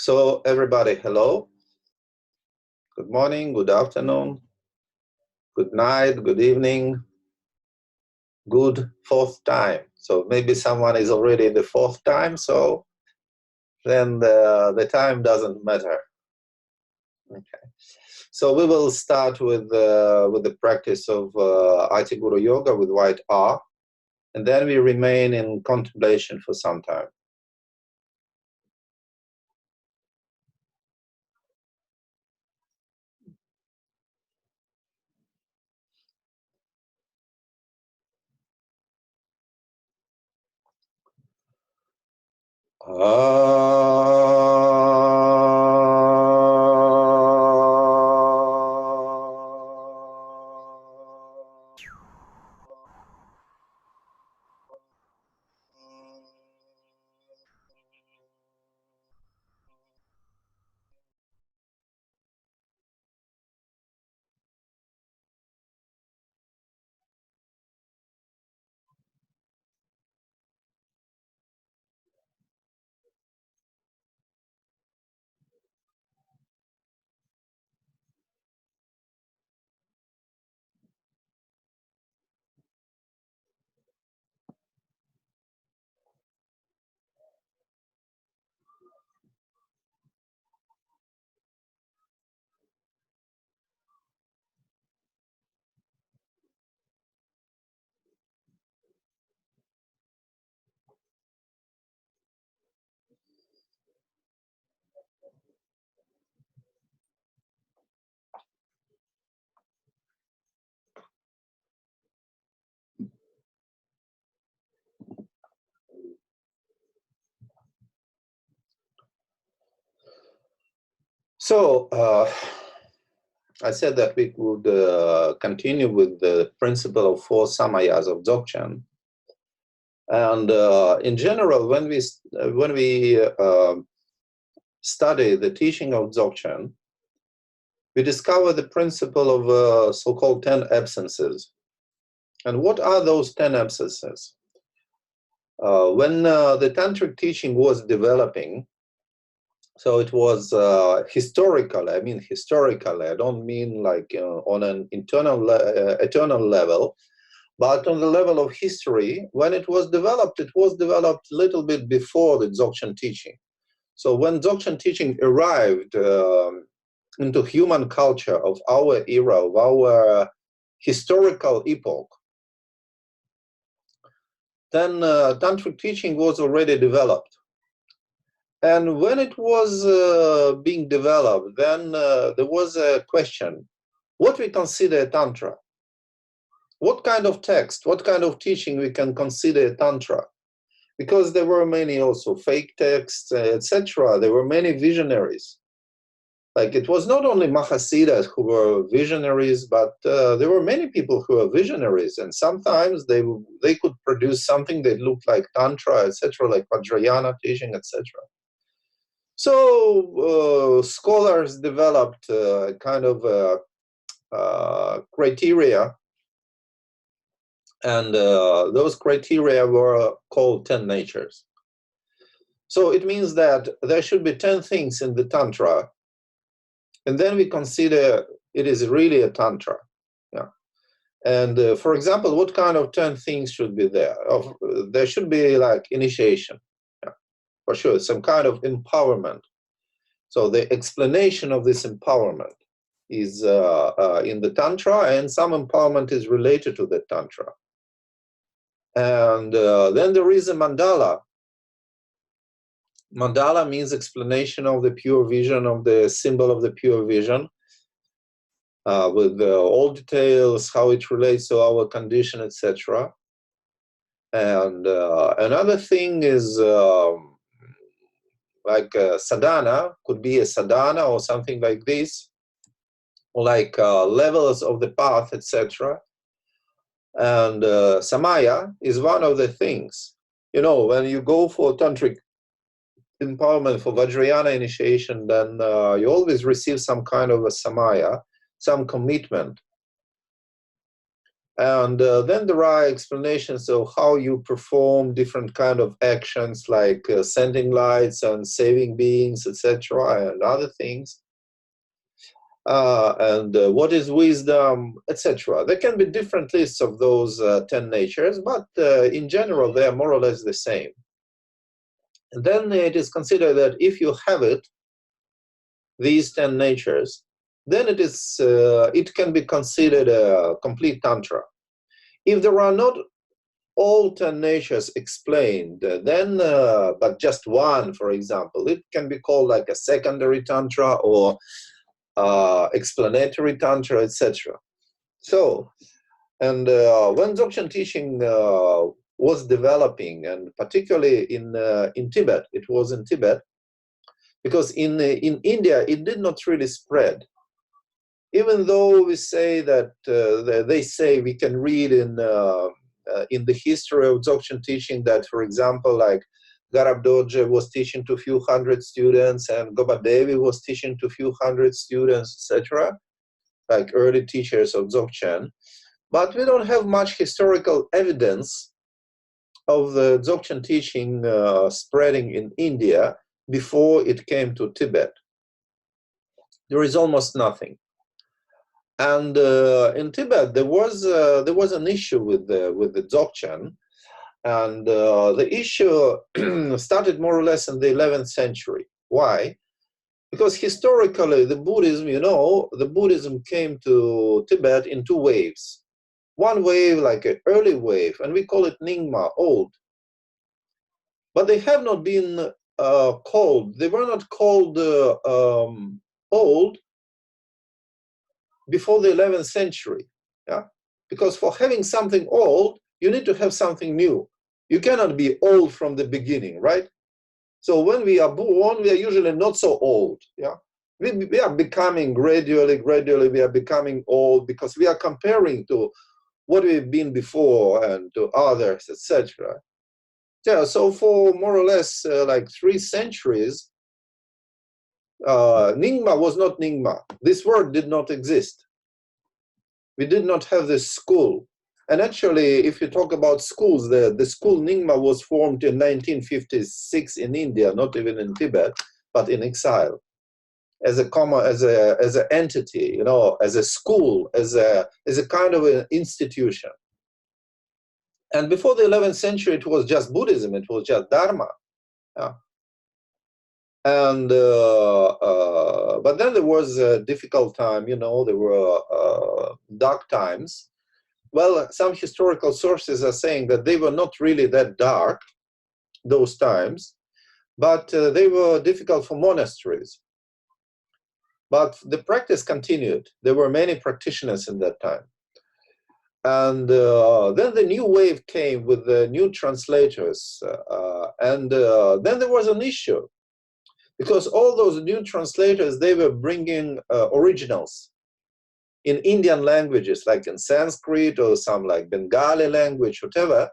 So everybody, hello. Good morning, good afternoon, good night, good evening, good fourth time. So maybe someone is already in the fourth time, so then the time doesn't matter. Okay. So we will start with the practice of Ati Guru Yoga with white R, and then we remain in contemplation for some time. So I said that we would continue with the principle of four samayas of Dzogchen. And in general, when we study the teaching of Dzogchen, we discover the principle of so-called 10 absences. And what are those 10 absences? When the tantric teaching was developing, so it was historically, I don't mean like on an eternal level, but on the level of history. When it was developed a little bit before the Dzogchen teaching. So when Dzogchen teaching arrived into human culture of our era, of our historical epoch, then tantric teaching was already developed. And when it was being developed, then there was a question, what we consider a tantra? What kind of text, what kind of teaching we can consider a tantra? Because there were many also fake texts, etc. There were many visionaries. Like it was not only Mahasiddhas who were visionaries, but there were many people who were visionaries, and sometimes they could produce something that looked like tantra, etc., like Vajrayana teaching, etc. So scholars developed kind of criteria, and those criteria were called 10 natures. So it means that there should be 10 things in the tantra, and then we consider it is really a tantra. Yeah. And for example, what kind of 10 things should be there? There should be like initiation, yeah, for sure, some kind of empowerment. So the explanation of this empowerment is in the Tantra, and some empowerment is related to the Tantra. And then there is a mandala. Mandala means explanation of the pure vision, of the symbol of the pure vision, with all details, how it relates to our condition, etc. And another thing is like sadhana, could be a sadhana or something like this, or like levels of the path, etc. And samaya is one of the things. You know, when you go for tantric empowerment, for Vajrayana initiation, then you always receive some kind of a samaya, some commitment. And then there are explanations of how you perform different kind of actions like sending lights and saving beings, etc., and other things. And what is wisdom, etc. There can be different lists of those 10 natures, but in general, they are more or less the same. And then it is considered that if you have it, these 10 natures, then it can be considered a complete Tantra. If there are not all 10 natures explained, then, but just one, for example, it can be called like a secondary Tantra or explanatory Tantra, etc. So, and when Dzogchen teaching was developing, and particularly in Tibet, it was in Tibet, because in India, it did not really spread. Even though we say that, they say we can read in the history of Dzogchen teaching that, for example, like Garab Dorje was teaching to a few hundred students and Goba Devi was teaching to a few hundred students, etc., like early teachers of Dzogchen. But we don't have much historical evidence of the Dzogchen teaching spreading in India before it came to Tibet. There is almost nothing. And in Tibet, there was an issue with the Dzogchen, and the issue started more or less in the 11th century. Why? Because historically, the Buddhism came to Tibet in two waves. One wave, like an early wave, and we call it Nyingma, old. But they have not been called. They were not called old before the 11th century, yeah? Because for having something old, you need to have something new. You cannot be old from the beginning, right? So when we are born, we are usually not so old, yeah? We are becoming gradually, we are becoming old because we are comparing to what we've been before and to others, etc. Yeah, so for more or less like 3 centuries, Nyingma was not Nyingma. This word did not exist. We did not have this school. And actually, if you talk about schools, the school Nyingma was formed in 1956 in India, not even in Tibet, but in exile, as an entity, you know, as a school, as a kind of an institution. And before the 11th century, it was just Buddhism, it was just Dharma. Yeah. And but then there was a difficult time, you know, there were dark times. Well, some historical sources are saying that they were not really that dark, those times, but they were difficult for monasteries. But the practice continued. There were many practitioners in that time. And then the new wave came with the new translators. And then there was an issue, because all those new translators, they were bringing originals in Indian languages, like in Sanskrit or some like Bengali language, whatever.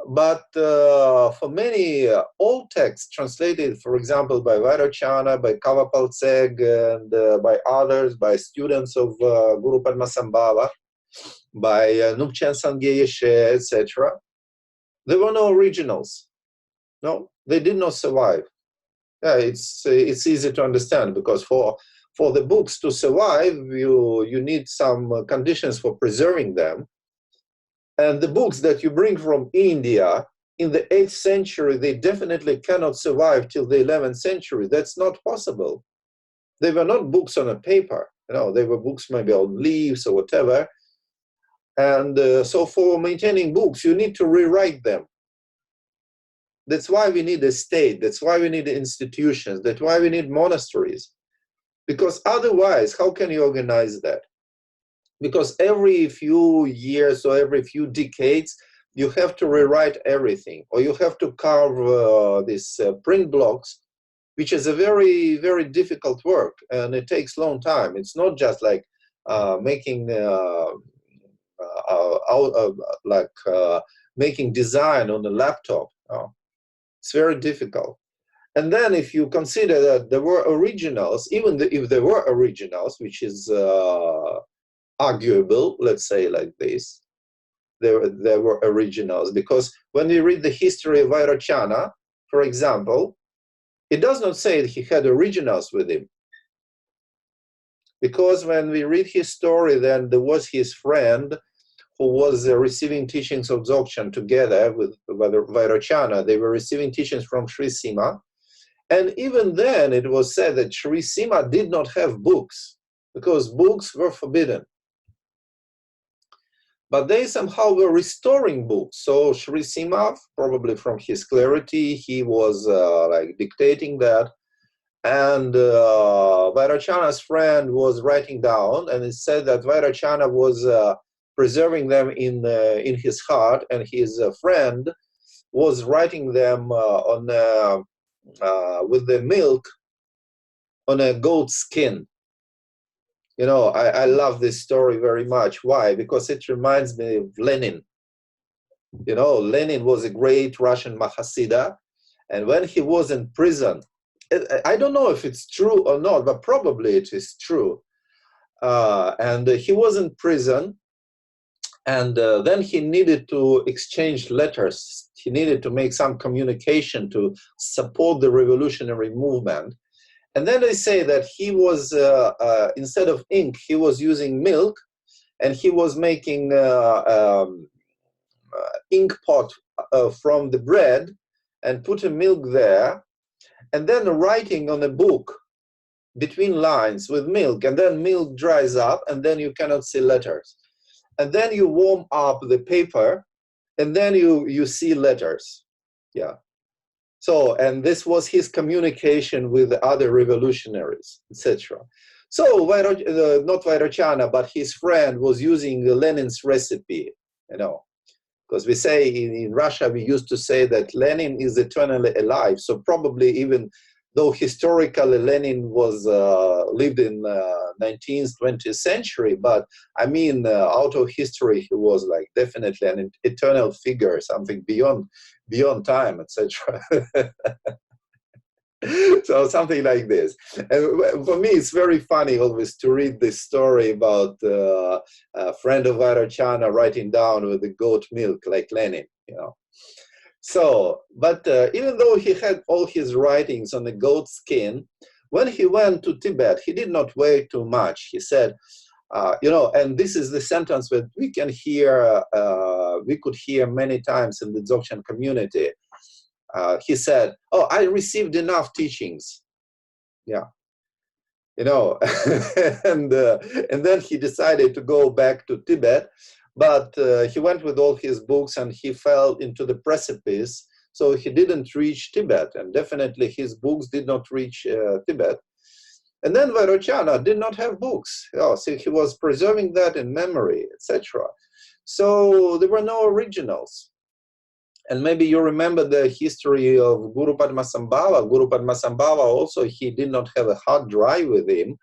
But for many old texts translated, for example, by Vairocana, by Kavapaltseg, and by others, by students of Guru Padmasambhava, by Nupchen Sangye Yeshe, etc., there were no originals. No, they did not survive. Yeah, it's easy to understand, because for the books to survive, you need some conditions for preserving them. And the books that you bring from India in the 8th century, they definitely cannot survive till the 11th century. That's not possible. They were not books on a paper. You know, they were books maybe on leaves or whatever. And so for maintaining books, you need to rewrite them. That's why we need a state. That's why we need institutions. That's why we need monasteries. Because otherwise, how can you organize that? Because every few years or every few decades, you have to rewrite everything, or you have to carve these print blocks, which is a very, very difficult work, and it takes a long time. It's not just like making making design on a laptop. It's very difficult. And then if you consider that there were originals, even if there were originals, which is arguable, let's say like this. There were originals, because when we read the history of Vairocana, for example, it does not say that he had originals with him. Because when we read his story, then there was his friend who was receiving teachings of Dzogchen together with Vairocana. They were receiving teachings from Sri Sima. And even then, it was said that Sri Sima did not have books, because books were forbidden. But they somehow were restoring books. So Sri Sima, probably from his clarity, he was like dictating that. And Vairocana's friend was writing down, and it said that Vairocana was preserving them in his heart, and his friend was writing them with the milk on a goat skin. You know, I love this story very much. Why? Because it reminds me of Lenin. You know, Lenin was a great Russian Mahasiddha, and when he was in prison, I don't know if it's true or not, but probably it is true. And he was in prison, and then he needed to exchange letters. He needed to make some communication to support the revolutionary movement. And then they say that he was, instead of ink, he was using milk, and he was making ink pot from the bread and put a milk there, and then writing on a book between lines with milk, and then milk dries up, and then you cannot see letters. And then you warm up the paper, and then you see letters. Yeah. So, and this was his communication with the other revolutionaries, etc. So, not Vairocana, but his friend was using Lenin's recipe, you know, because we say in Russia, we used to say that Lenin is eternally alive. So probably, even though historically Lenin was lived in 19th, 20th century, but I mean, out of history, he was like definitely an eternal figure, something beyond time, etc. So something like this. And for me, it's very funny always to read this story about a friend of Vairocana writing down with the goat milk like Lenin, you know. So, but even though he had all his writings on the goat skin, when he went to Tibet, he did not weigh too much. He said, you know, and this is the sentence that we can hear, we could hear many times in the Dzogchen community. He said, "Oh, I received enough teachings." Yeah, you know, and then he decided to go back to Tibet, but he went with all his books, and he fell into the precipice. So he didn't reach Tibet, and definitely his books did not reach Tibet. And then Vairocana did not have books. Oh, so he was preserving that in memory, etc. So there were no originals. And maybe you remember the history of Guru Padmasambhava. Guru Padmasambhava also, he did not have a hard drive with him,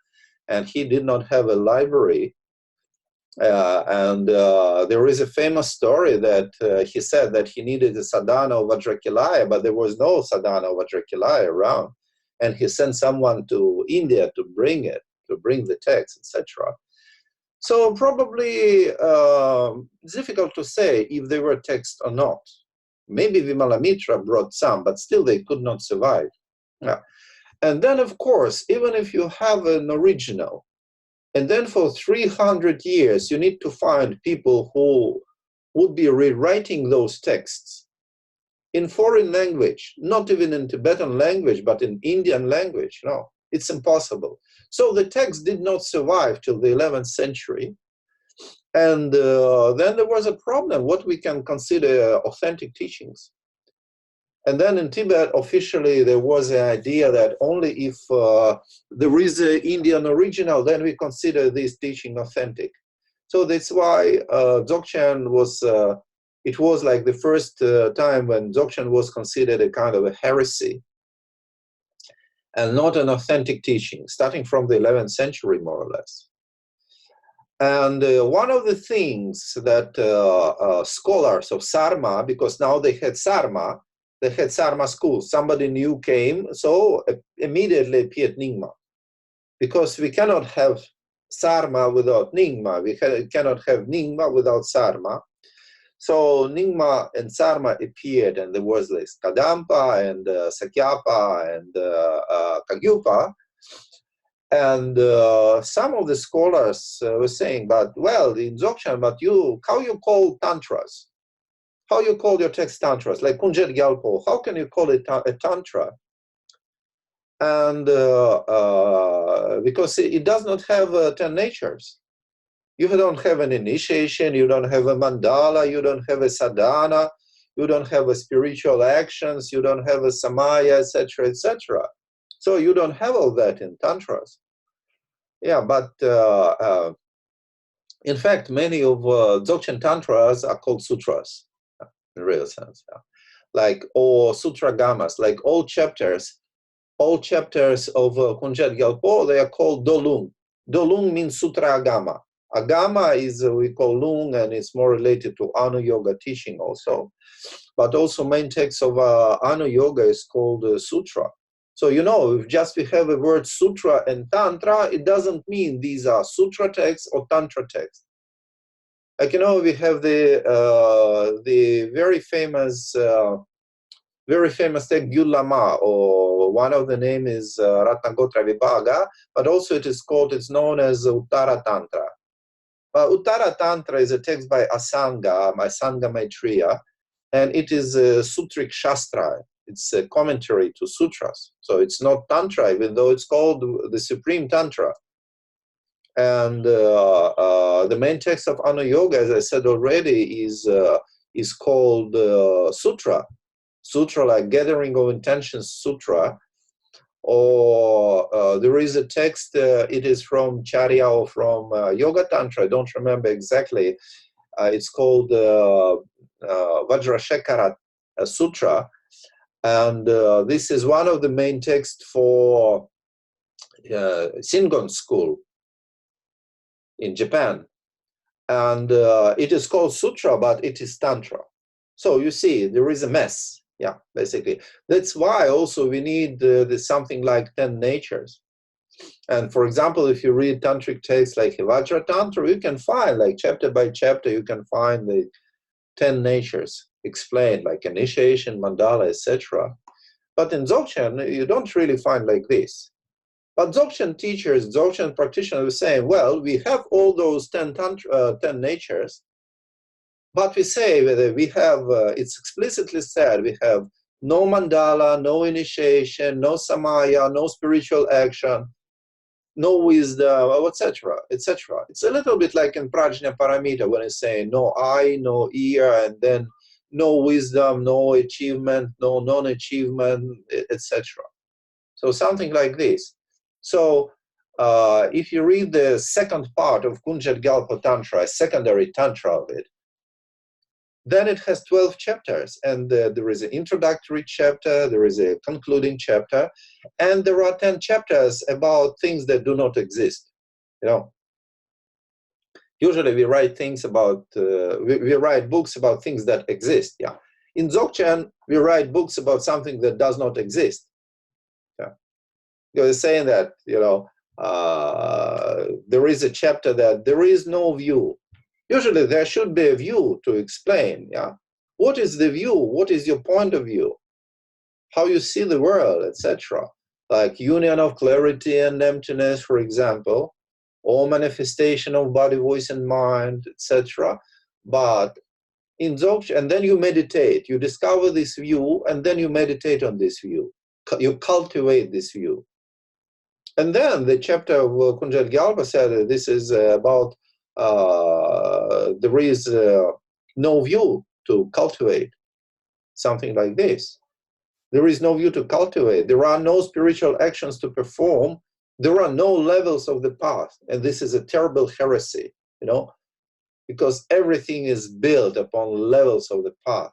and he did not have a library. There is a famous story that he said that he needed a sadhana of Vajrakilaya, but there was no sadhana of Vajrakilaya around. And he sent someone to India to bring it, to bring the text, etc. So probably it's difficult to say if they were texts or not. Maybe Vimalamitra brought some, but still they could not survive. Yeah. And then, of course, even if you have an original, and then for 300 years, you need to find people who would be rewriting those texts in foreign language, not even in Tibetan language, but in Indian language. No, it's impossible. So the text did not survive till the 11th century. And then there was a problem, what we can consider authentic teachings. And then in Tibet, officially, there was an idea that only if there is an Indian original, then we consider this teaching authentic. So that's why Dzogchen was, it was like the first time when Dzogchen was considered a kind of a heresy and not an authentic teaching, starting from the 11th century, more or less. And one of the things that scholars of Sarma, because now they had Sarma school, somebody new came, so immediately appeared Nyingma. Because we cannot have Sarma without Nyingma. We cannot have Nyingma without Sarma. So Nyingma and Sarma appeared, and there was like Kadampa and Sakyapa and Kagyupa. And some of the scholars were saying, but well, in Dzogchen, but how you call tantras? How you call your text tantras? Like Kunjet Gyalpo, how can you call it a tantra? And because it does not have 10 natures. You don't have an initiation, you don't have a mandala, you don't have a sadhana, you don't have a spiritual actions, you don't have a samaya, etc., etc. So you don't have all that in tantras. Yeah, but in fact, many of Dzogchen tantras are called sutras, in real sense. Yeah. Like, or sutra gamas, like all chapters of Kunjet Gyalpo, they are called dolung. Dolung means sutra agama. Agama is, we call lung, and it's more related to Anu Yoga teaching also. But also main text of Anu Yoga is called sutra. So, you know, if just we have a word sutra and tantra, it doesn't mean these are sutra texts or tantra texts. Like, you know, we have the very famous text Gyulama, or one of the name is Ratnagotra Vibhaga, but also it's known as Uttara Tantra. Uttara Tantra is a text by Asanga Maitreya, and it is a sutric shastra. It's a commentary to sutras. So it's not Tantra, even though it's called the Supreme Tantra. And the main text of Anu Yoga, as I said already, is called Sutra. Sutra, like Gathering of Intentions Sutra. Or there is a text, it is from Charya or from Yoga Tantra, I don't remember exactly. It's called Vajrashekara Sutra. And this is one of the main texts for Shingon school in Japan. And it is called Sutra, but it is Tantra. So you see, there is a mess. Yeah, basically. That's why also we need something like 10 natures. And for example, if you read tantric texts like Vajra Tantra, you can find, like chapter by chapter, you can find the 10 natures explained, like initiation, mandala, etc. But in Dzogchen, you don't really find like this. But Dzogchen teachers, Dzogchen practitioners are saying, well, we have all those 10 natures, but we say that we have, it's explicitly said, we have no mandala, no initiation, no samaya, no spiritual action, no wisdom, etc., etc. It's a little bit like in Prajna Paramita when it's saying no eye, no ear, and then no wisdom, no achievement, no non-achievement, etc. So something like this. So if you read the second part of Kunjet Gyalpo Tantra, a secondary Tantra of it, then it has 12 chapters, and there is an introductory chapter, there is a concluding chapter, and there are 10 chapters about things that do not exist. You know, usually we write things about, we write books about things that exist. Yeah, in Dzogchen we write books about something that does not exist. Yeah, you're saying that, you know, there is a chapter that there is no view. Usually there should be a view to explain, yeah? What is the view? What is your point of view? How you see the world, etc. Like union of clarity and emptiness, for example, or manifestation of body, voice, and mind, etc. But in Dzogchen, and then you meditate, you discover this view, and then you meditate on this view. You cultivate this view. And then the chapter of Kunjet Gyalpo said this is about there is no view to cultivate, something like this. There is no view to cultivate. There are no spiritual actions to perform. There are no levels of the path. And this is a terrible heresy, you know, because everything is built upon levels of the path.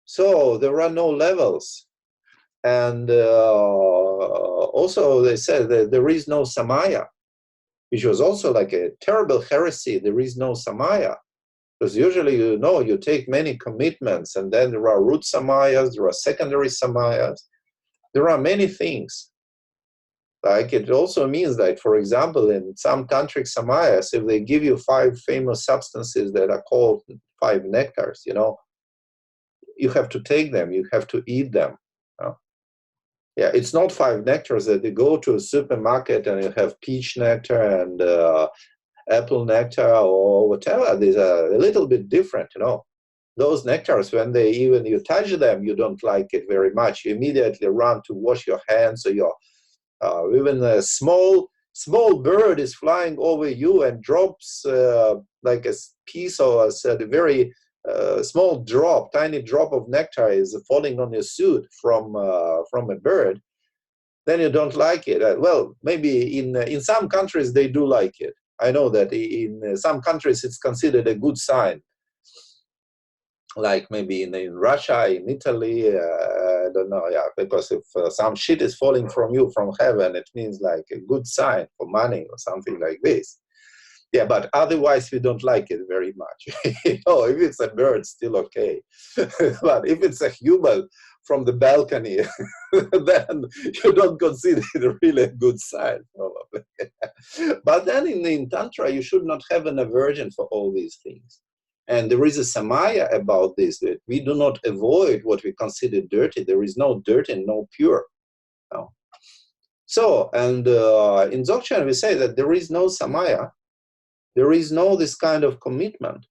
So there are no levels. And also they said that there is no samaya, which was also like a terrible heresy. There is no samaya. Because usually, you know, you take many commitments, and then there are root samayas, there are secondary samayas. There are many things. Like it also means that, for example, in some tantric samayas, if they give you 5 famous substances that are called 5 nectars, you know, you have to take them, you have to eat them. Yeah, it's not 5 nectars that you go to a supermarket and you have peach nectar and apple nectar or whatever. These are a little bit different, you know. Those nectars, when they even you touch them, you don't like it very much. You immediately run to wash your hands, or your even a small bird is flying over you and drops like a piece or a very small drop, tiny drop of nectar is falling on your suit from a bird. Then you don't like it. Well, maybe in some countries they do like it. I know that in some countries it's considered a good sign. Like maybe in Russia, in Italy, I don't know, yeah, because if some shit is falling from you from heaven, it means like a good sign for money or something like this. Yeah, but otherwise we don't like it very much. You know, if it's a bird, still okay. But if it's a human from the balcony, then you don't consider it really a good sign, probably. But then in Tantra, you should not have an aversion for all these things. And there is a samaya about this, that we do not avoid what we consider dirty. There is no dirty and no pure. No. So, and in Dzogchen, we say that there is no samaya. There is no this kind of commitment.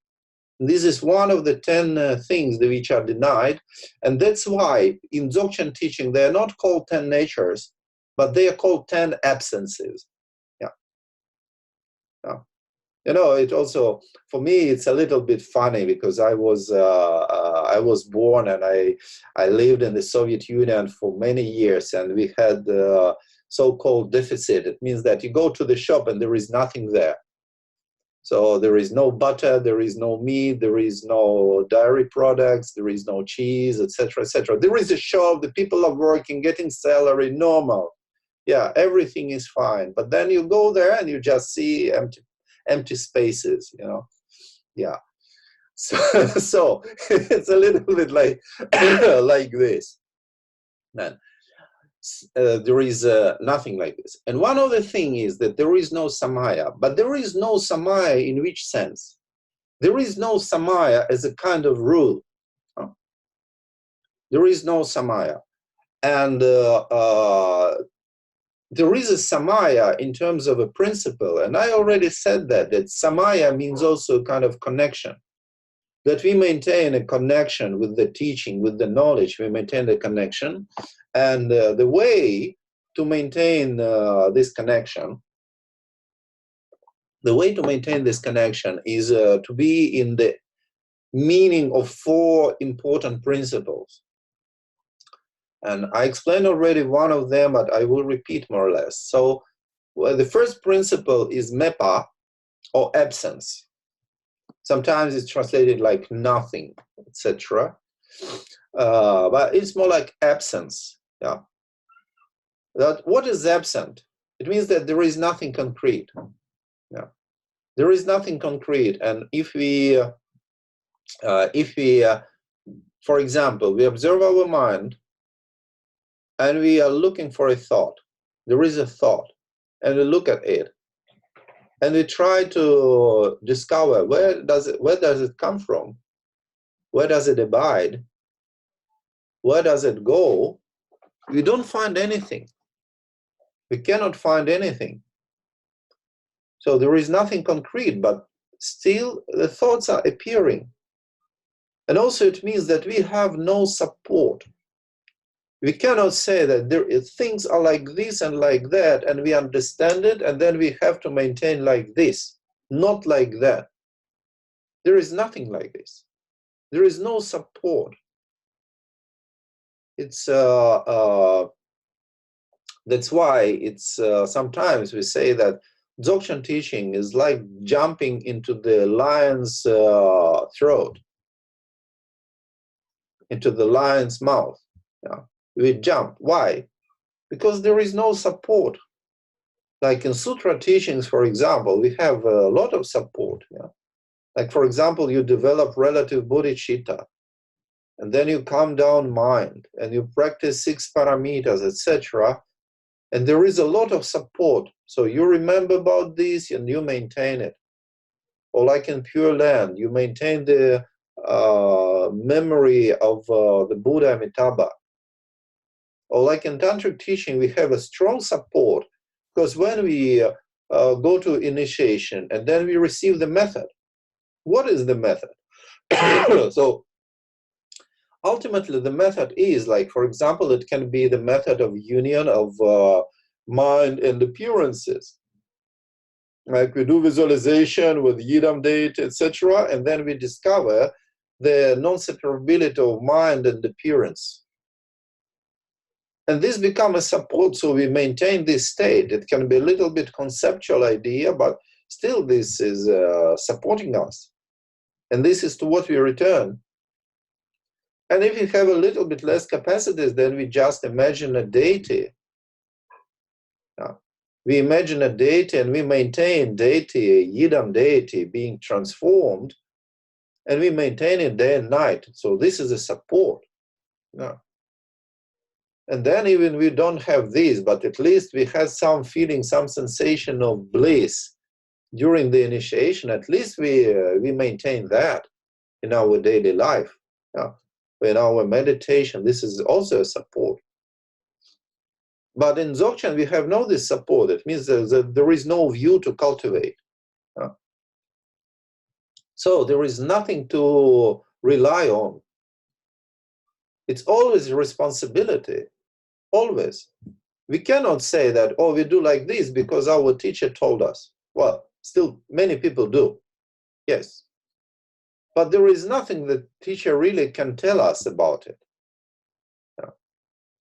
This is one of the 10 things which are denied. And that's why in Dzogchen teaching, they are not called 10 natures, but they are called 10 absences. Yeah. Yeah. You know, it also, for me, it's a little bit funny because I was born and I lived in the Soviet Union for many years, and we had so-called deficit. It means that you go to the shop and there is nothing there. So there is no butter, there is no meat, there is no dairy products, there is no cheese, etc., etc. There is a shop, the people are working, getting salary, normal. Yeah, everything is fine. But then you go there and you just see empty spaces, you know. Yeah. So it's a little bit like like this. Man, there is nothing like this. And one other thing is that there is no samaya. But there is no samaya in which sense? There is no samaya as a kind of rule. There is no samaya. And there is a samaya in terms of a principle. And I already said that samaya means also a kind of connection. That we maintain a connection with the teaching, with the knowledge, we maintain the connection. And the way to maintain this connection, is to be in the meaning of 4 important principles. And I explained already one of them, but I will repeat more or less. So the first principle is mepa, or absence. Sometimes it's translated like nothing, etc. But it's more like absence. Yeah. That what is absent? It means that there is nothing concrete. Yeah. There is nothing concrete. And if we, for example, we observe our mind and we are looking for a thought. There is a thought, and we look at it, and we try to discover where does it come from? Where does it abide? Where does it go? We don't find anything. We cannot find anything. So there is nothing concrete, but still the thoughts are appearing. And also it means that we have no support. We cannot say that things are like this and like that, and we understand it, and then we have to maintain like this, not like that. There is nothing like this. There is no support. It's that's why it's sometimes we say that Dzogchen teaching is like jumping into the lion's throat, into the lion's mouth. Yeah. We jump. Why? Because there is no support. Like in sutra teachings, for example, we have a lot of support. Yeah? Like, for example, you develop relative bodhicitta, and then you calm down mind, and you practice 6 parameters, etc. And there is a lot of support. So you remember about this and you maintain it. Or like in Pure Land, you maintain the memory of the Buddha Amitabha. Or like in Tantric teaching, we have a strong support, because when we go to initiation and then we receive the method, what is the method? So ultimately the method is, like, for example, it can be the method of union of mind and appearances. Like we do visualization with Yidam deity, etc., and then we discover the non-separability of mind and appearance. And this becomes a support, so we maintain this state. It can be a little bit conceptual idea, but still this is supporting us. And this is to what we return. And if we have a little bit less capacities, then we just imagine a deity. We imagine a deity and we maintain deity, a Yidam deity being transformed, and we maintain it day and night. So this is a support. And then even we don't have this, but at least we had some feeling, some sensation of bliss during the initiation. At least we maintain that in our daily life. In our meditation, this is also a support. But in Dzogchen, we have no this support. It means that there is no view to cultivate. So there is nothing to rely on. It's always a responsibility, always. We cannot say that, oh, we do like this because our teacher told us. Well, still many people do, yes. But there is nothing the teacher really can tell us about it.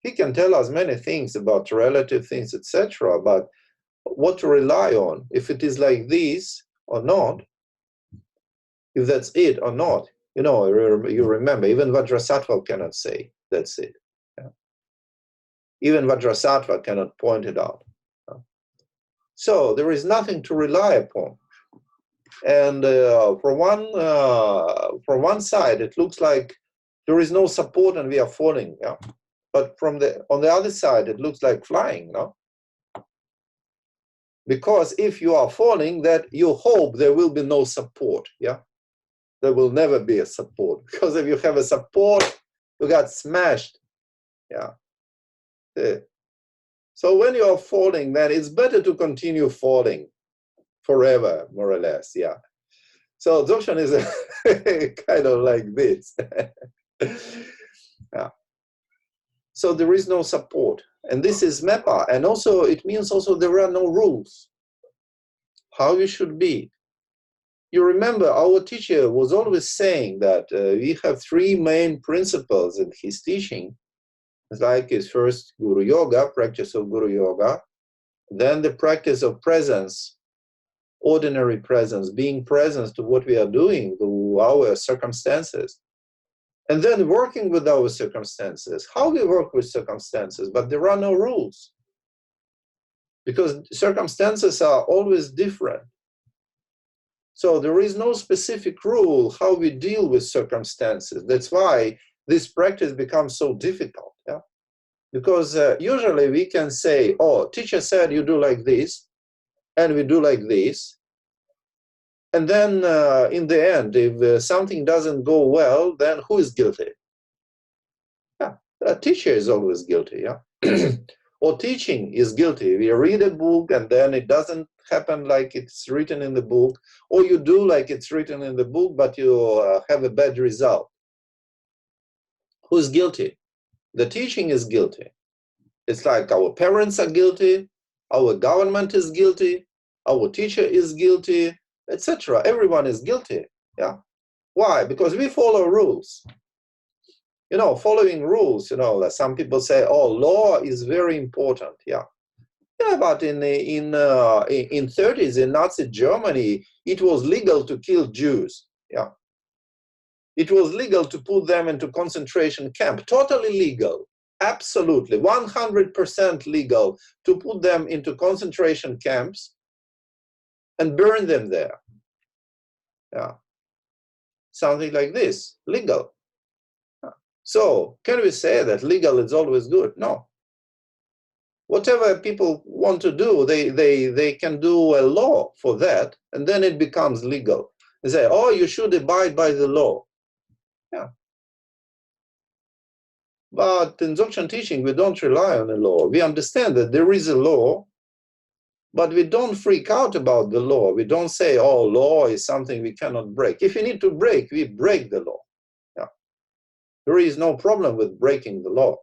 He can tell us many things about relative things, etc., but what to rely on, if it is like this or not, if that's it or not, you remember, even Vajrasattva cannot say, that's it. Even Vajrasattva cannot point it out. So there is nothing to rely upon. And for one side, it looks like there is no support and we are falling. But on the other side, it looks like flying, no? Because if you are falling, that you hope there will be no support, There will never be a support. Because if you have a support, you got smashed, So when you are falling, then it's better to continue falling forever, more or less, So Dzogchen is kind of like this. So there is no support. And this is MEPA. And also, it means also there are no rules how you should be. You remember our teacher was always saying that we have three main principles in his teaching. It's like his first Guru Yoga, practice of Guru Yoga, then the practice of presence, ordinary presence, being present to what we are doing, to our circumstances. And then working with our circumstances, how we work with circumstances, but there are no rules. Because circumstances are always different. So there is no specific rule how we deal with circumstances. That's why this practice becomes so difficult. Because usually we can say, oh, teacher said you do like this, and we do like this. And then in the end, if something doesn't go well, then who is guilty? A teacher is always guilty, Or teaching is guilty. We read a book and then it doesn't happen like it's written in the book, or you do like it's written in the book, but you have a bad result. Who's guilty? The teaching is guilty. It's like our parents are guilty, our government is guilty, our teacher is guilty, etc. Everyone is guilty. Why? Because we follow rules. Following rules, some people say, oh, law is very important. But in 30s in Nazi Germany, it was legal to kill Jews. It was legal to put them into concentration camp. Totally legal. Absolutely. 100% legal to put them into concentration camps and burn them there. Something like this. Legal. So, can we say that legal is always good? No. Whatever people want to do, they can do a law for that, and then it becomes legal. They say, oh, you should abide by the law. Yeah. But in Dzogchen teaching, we don't rely on a law. We understand that there is a law, but we don't freak out about the law. We don't say, oh, law is something we cannot break. If you need to break, we break the law. Yeah. There is no problem with breaking the law.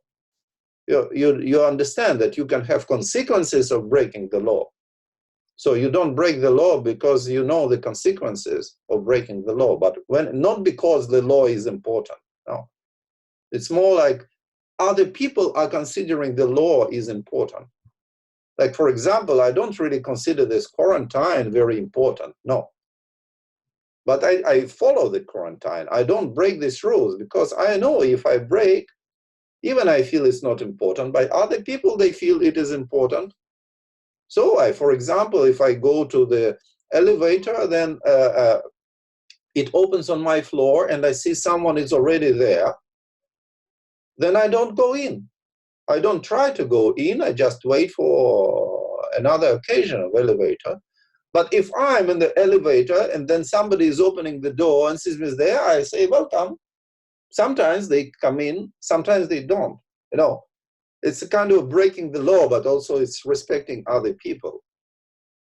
You understand that you can have consequences of breaking the law. So you don't break the law because you know the consequences of breaking the law, but not because the law is important. No. It's more like other people are considering the law is important. Like, for example, I don't really consider this quarantine very important. No. But I follow the quarantine. I don't break these rules because I know if I break, even I feel it's not important, by other people, they feel it is important. So for example, if I go to the elevator, then it opens on my floor and I see someone is already there, then I don't go in. I don't try to go in, I just wait for another occasion of elevator. But if I'm in the elevator and then somebody is opening the door and sees me there, I say, welcome. Sometimes they come in, sometimes they don't. You know, it's a kind of breaking the law, but also it's respecting other people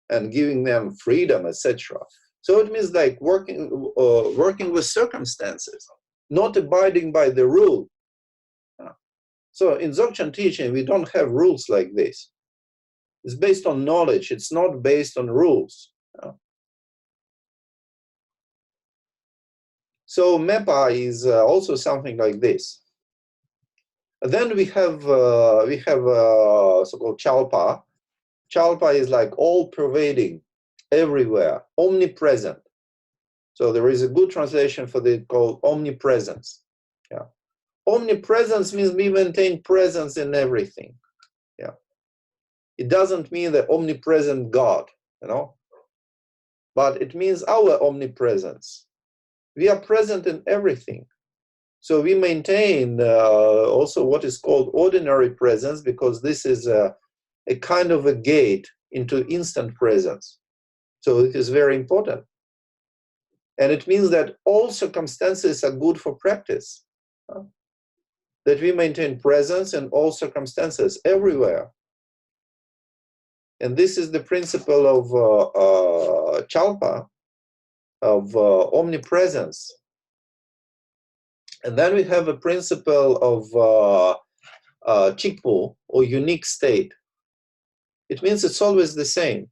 and giving them freedom, etc. So it means like working with circumstances, not abiding by the rule. So in Dzogchen teaching, we don't have rules like this. It's based on knowledge. It's not based on rules. So MEPA is also something like this. Then we have so-called Chalpa. Chalpa is like all-pervading, everywhere, omnipresent. So there is a good translation for it called omnipresence. Yeah. Omnipresence means we maintain presence in everything. Yeah. It doesn't mean the omnipresent God, you know, but it means our omnipresence. We are present in everything. So we maintain also what is called ordinary presence, because this is a kind of a gate into instant presence. So it is very important. And it means that all circumstances are good for practice. That we maintain presence in all circumstances, everywhere. And this is the principle of Chalpa, of omnipresence. And then we have a principle of Chikpo, or unique state. It means it's always the same.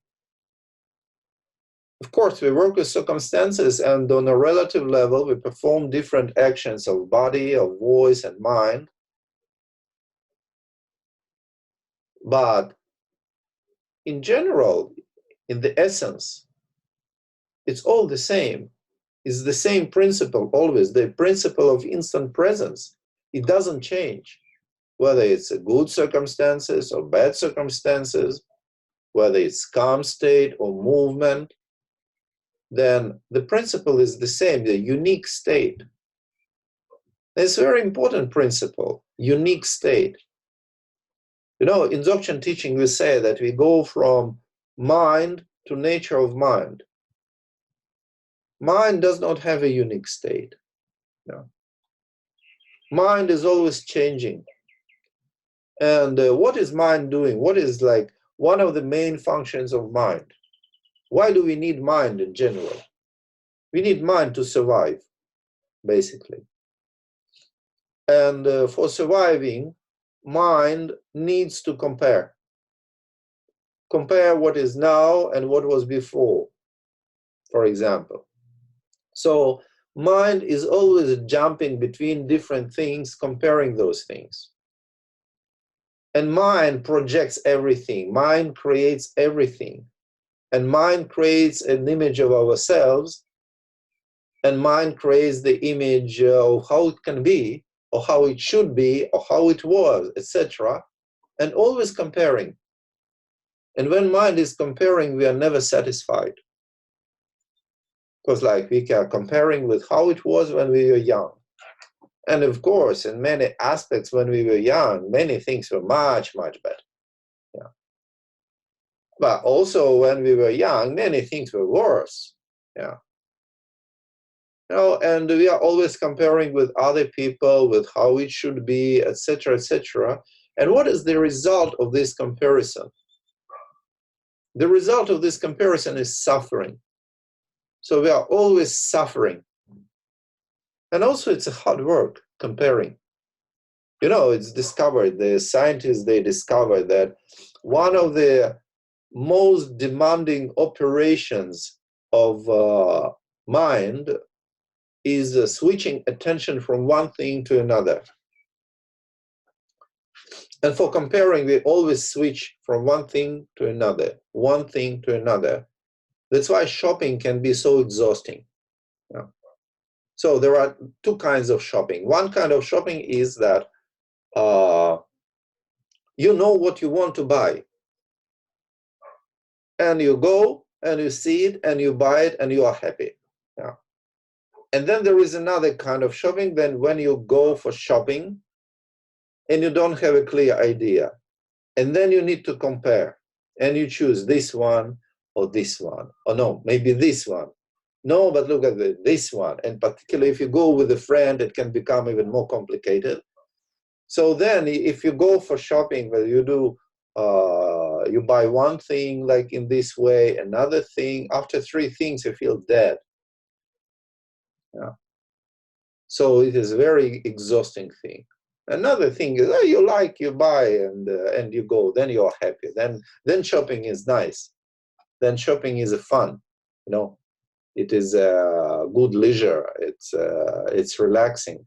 Of course, we work with circumstances, and on a relative level, we perform different actions of body, of voice, and mind. But in general, in the essence, it's all the same. It's the same principle always, the principle of instant presence. It doesn't change, whether it's a good circumstances or bad circumstances, whether it's calm state or movement, then the principle is the same, the unique state. It's a very important principle, unique state. You know, in Dzogchen teaching, we say that we go from mind to nature of mind. Mind does not have a unique state. No. Mind is always changing. And what is mind doing? What is like one of the main functions of mind? Why do we need mind in general? We need mind to survive, basically. And for surviving, mind needs to compare. Compare what is now and what was before, for example. So mind is always jumping between different things, comparing those things. And mind projects everything. Mind creates everything. And mind creates an image of ourselves. And mind creates the image of how it can be, or how it should be, or how it was, etc. And always comparing. And when mind is comparing, we are never satisfied. Because like we are comparing with how it was when we were young. And of course, in many aspects when we were young, many things were much, much better. Yeah. But also when we were young, many things were worse. Yeah. And we are always comparing with other people, with how it should be, etc., etc. And what is the result of this comparison? The result of this comparison is suffering. So we are always suffering. And also it's a hard work comparing. It's discovered, the scientists, they discovered that one of the most demanding operations of mind is switching attention from one thing to another. And for comparing, we always switch from one thing to another, one thing to another. That's why shopping can be so exhausting. Yeah. So there are two kinds of shopping. One kind of shopping is that you know what you want to buy. And you go and you see it and you buy it and you are happy. Yeah. And then there is another kind of shopping, then when you go for shopping and you don't have a clear idea. And then you need to compare and you choose this one or this one. Or no, maybe this one. No, but look at this one. And particularly if you go with a friend, it can become even more complicated. So then if you go for shopping, where you do, you buy one thing like in this way, another thing, after 3 things, you feel dead. Yeah. So it is a very exhausting thing. Another thing is, you like, you buy, and you go, then you're happy. Then shopping is nice. Then shopping is a fun, It is a good leisure. It's relaxing.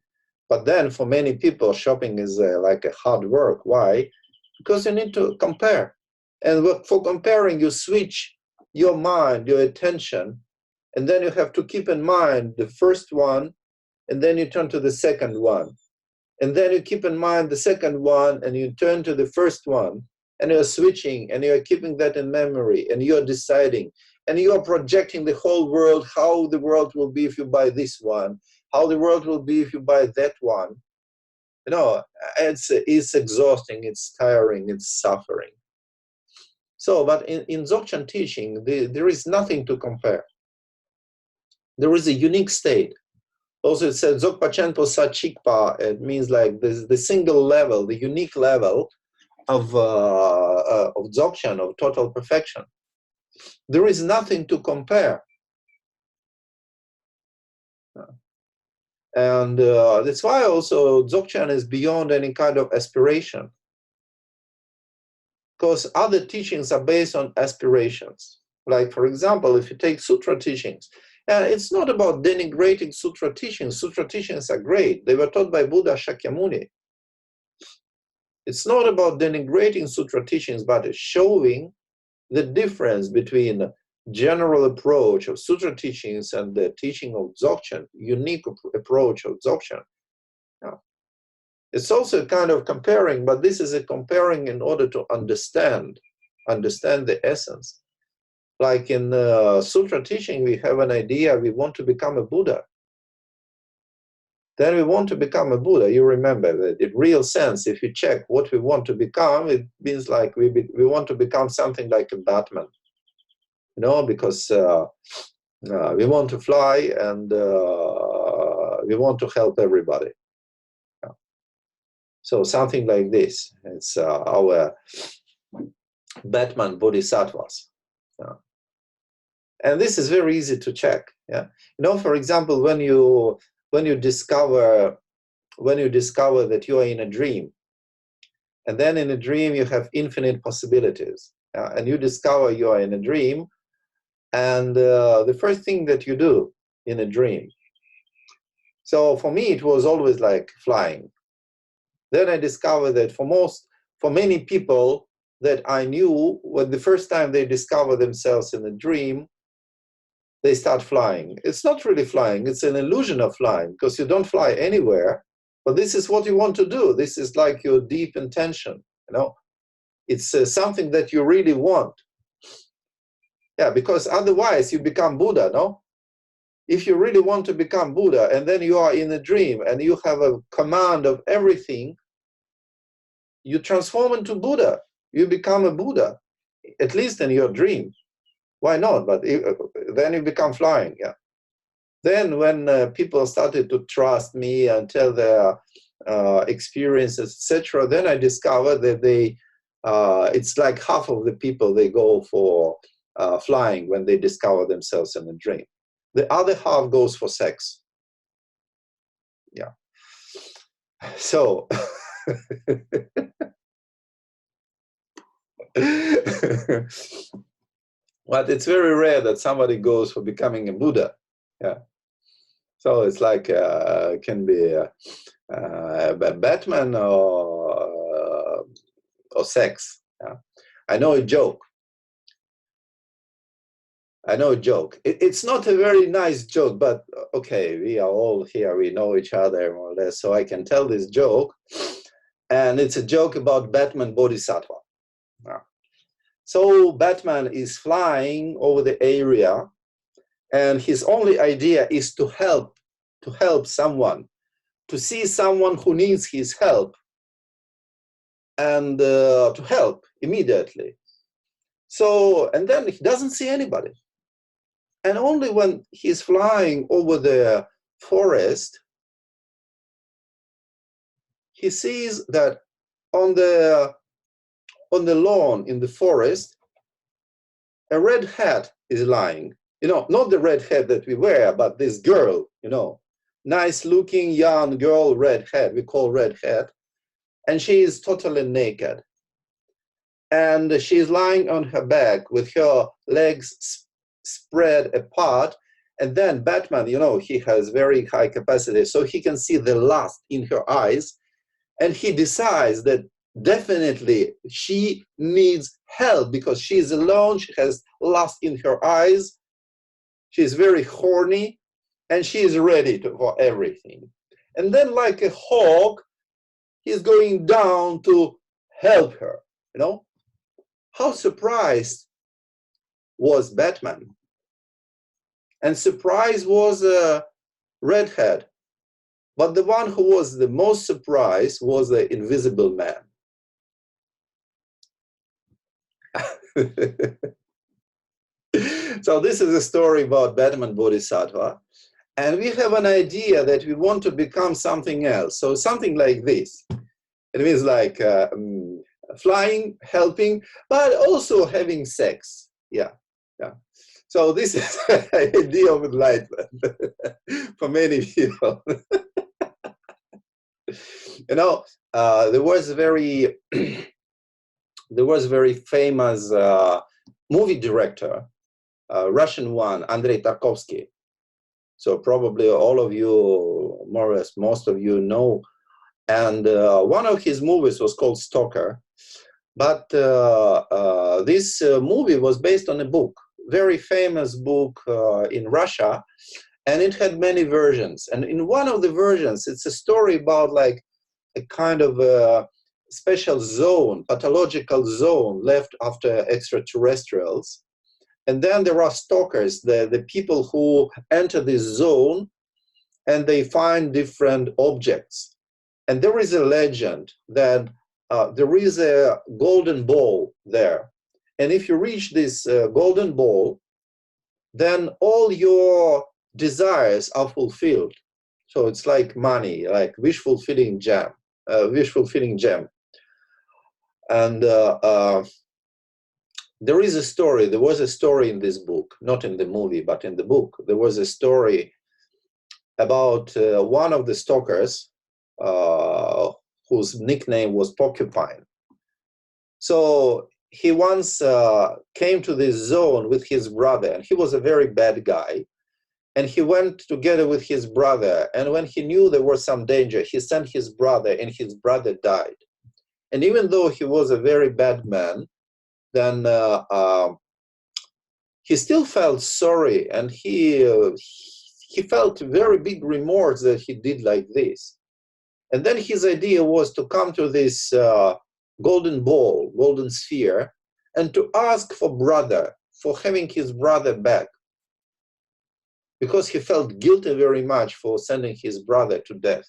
But then for many people, shopping is like a hard work. Why? Because you need to compare. And for comparing, you switch your mind, your attention, and then you have to keep in mind the first one, and then you turn to the second one. And then you keep in mind the second one, and you turn to the first one, and you're switching, and you're keeping that in memory, and you're deciding, and you're projecting the whole world, how the world will be if you buy this one, how the world will be if you buy that one. It's exhausting, it's tiring, it's suffering. So, but in Dzogchen teaching, there is nothing to compare. There is a unique state. Also, it says Dzogpa Chenpo Sa Chikpa. It means like the single level, the unique level of Dzogchen, of total perfection. There is nothing to compare. And that's why also Dzogchen is beyond any kind of aspiration. Because other teachings are based on aspirations. Like, for example, if you take sutra teachings, it's not about denigrating sutra teachings. Sutra teachings are great. They were taught by Buddha Shakyamuni. It's not about denigrating sutra teachings, but showing the difference between general approach of sutra teachings and the teaching of Dzogchen, unique approach of Dzogchen. Yeah. It's also a kind of comparing, but this is a comparing in order to understand the essence. Like in sutra teaching, we have an idea, we want to become a Buddha. Then we want to become a Buddha. You remember that in real sense, if you check what we want to become, it means like we want to become something like a Batman. Because we want to fly and we want to help everybody. Yeah. So something like this. It's our Batman bodhisattvas. Yeah. And this is very easy to check. Yeah. For example, when you discover that you are in a dream, and then in a dream you have infinite possibilities, and you discover you are in a dream, and the first thing that you do in a dream. So for me, it was always like flying. Then I discovered that for many people that I knew, when the first time they discover themselves in a dream, they start flying. It's not really flying, it's an illusion of flying, because you don't fly anywhere, but this is what you want to do. This is like your deep intention, It's something that you really want. Yeah, because otherwise you become Buddha, no? If you really want to become Buddha, and then you are in a dream, and you have a command of everything, you transform into Buddha. You become a Buddha. at least in your dream. Why not? But then you become flying. Yeah. Then when people started to trust me and tell their experiences, etc., then I discovered that it's like half of the people, they go for flying when they discover themselves in a dream. The other half goes for sex. Yeah. So but it's very rare that somebody goes for becoming a Buddha. Yeah. So it's like can be Batman or sex. Yeah. I know a joke. It's not a very nice joke, but okay, we are all here. We know each other more or less, so I can tell this joke. And it's a joke about Batman Bodhisattva. Yeah. So Batman is flying over the area, and his only idea is to help someone, to see someone who needs his help, and to help immediately. So, and then he doesn't see anybody. And only when he's flying over the forest, he sees that on the lawn in the forest, a red hat is lying. You know, not the red hat that we wear, but this girl, you know, nice looking young girl, red hat, we call red hat. And she is totally naked. And she's lying on her back with her legs spread apart. And then Batman, you know, he has very high capacity, so he can see the lust in her eyes. And he decides that definitely she needs help because she's alone, she has lust in her eyes, she's very horny, and she is ready for everything. And then like a hawk, he's going down to help her, you know? How surprised was Batman? And surprised was Redhead. But the one who was the most surprised was the Invisible Man. So this is a story about Batman Bodhisattva. And we have an idea that we want to become something else. So something like this. It means like flying, helping, but also having sex. Yeah, yeah. So this is the idea of enlightenment for many people. You know, there was a very famous movie director, Russian one, Andrei Tarkovsky. So probably all of you, more or less, most of you know. And one of his movies was called Stalker. But this movie was based on a book, very famous book in Russia, and it had many versions. And in one of the versions, it's a story about like a kind of a special zone, pathological zone left after extraterrestrials. And then there are stalkers, the people who enter this zone and they find different objects. And there is a legend that there is a golden ball there. And if you reach this golden ball, then all your desires are fulfilled. So it's like money, like wish-fulfilling gem. And there is a story, there was a story in this book, not in the movie, but in the book. There was a story about one of the stalkers whose nickname was Porcupine. So he once came to this zone with his brother, and he was a very bad guy. And he went together with his brother, and when he knew there was some danger, he sent his brother, and his brother died. And even though he was a very bad man, then he still felt sorry, and he felt very big remorse that he did like this. And then his idea was to come to this golden ball, golden sphere, and to ask for having his brother back, because he felt guilty very much for sending his brother to death.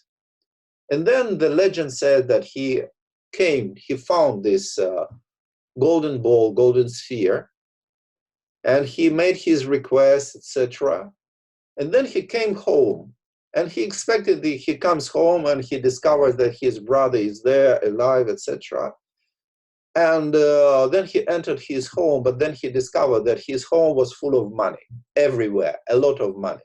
And then the legend said that he found this golden ball, golden sphere, and he made his request, etc. And then he came home, and he expected he comes home and he discovers that his brother is there, alive, etc. And then he entered his home, but then he discovered that his home was full of money, everywhere, a lot of money.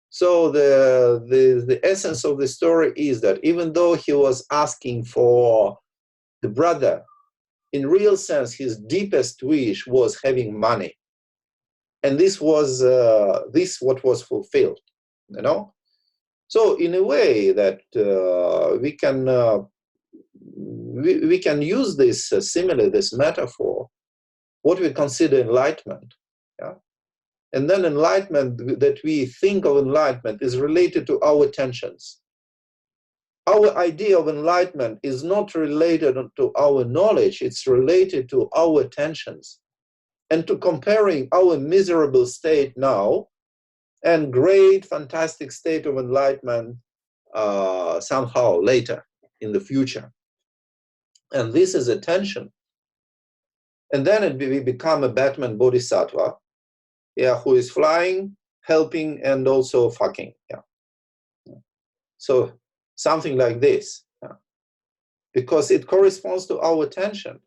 So the essence of the story is that even though he was asking for the brother, in real sense, his deepest wish was having money. And this was what was fulfilled, you know? So in a way that we can use this simile, this metaphor, what we consider enlightenment. Yeah? And then enlightenment, that we think of enlightenment, is related to our tensions. Our idea of enlightenment is not related to our knowledge, it's related to our tensions, and to comparing our miserable state now and great, fantastic state of enlightenment somehow later in the future. And this is a tension. And then we become a Batman bodhisattva, yeah, who is flying, helping, and also fucking. Yeah. So something like this, yeah. Because it corresponds to our tension.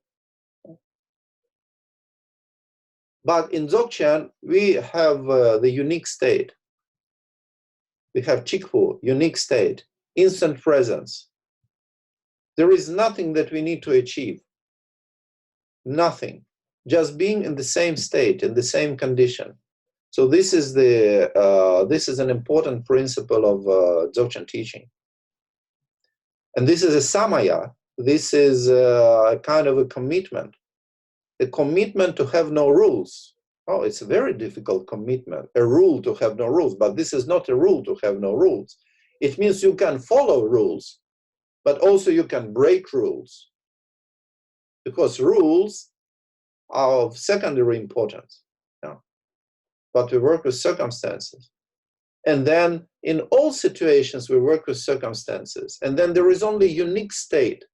But in Dzogchen, we have the unique state. We have Chikhu, unique state, instant presence. There is nothing that we need to achieve. Nothing. Just being in the same state, in the same condition. So this is an important principle of Dzogchen teaching. And this is a samaya. This is a kind of a commitment to have no rules. Oh, it's a very difficult commitment, a rule to have no rules, but this is not a rule to have no rules. It means you can follow rules, but also you can break rules, because rules are of secondary importance. Yeah. But we work with circumstances. And then in all situations, we work with circumstances. And then there is only unique state.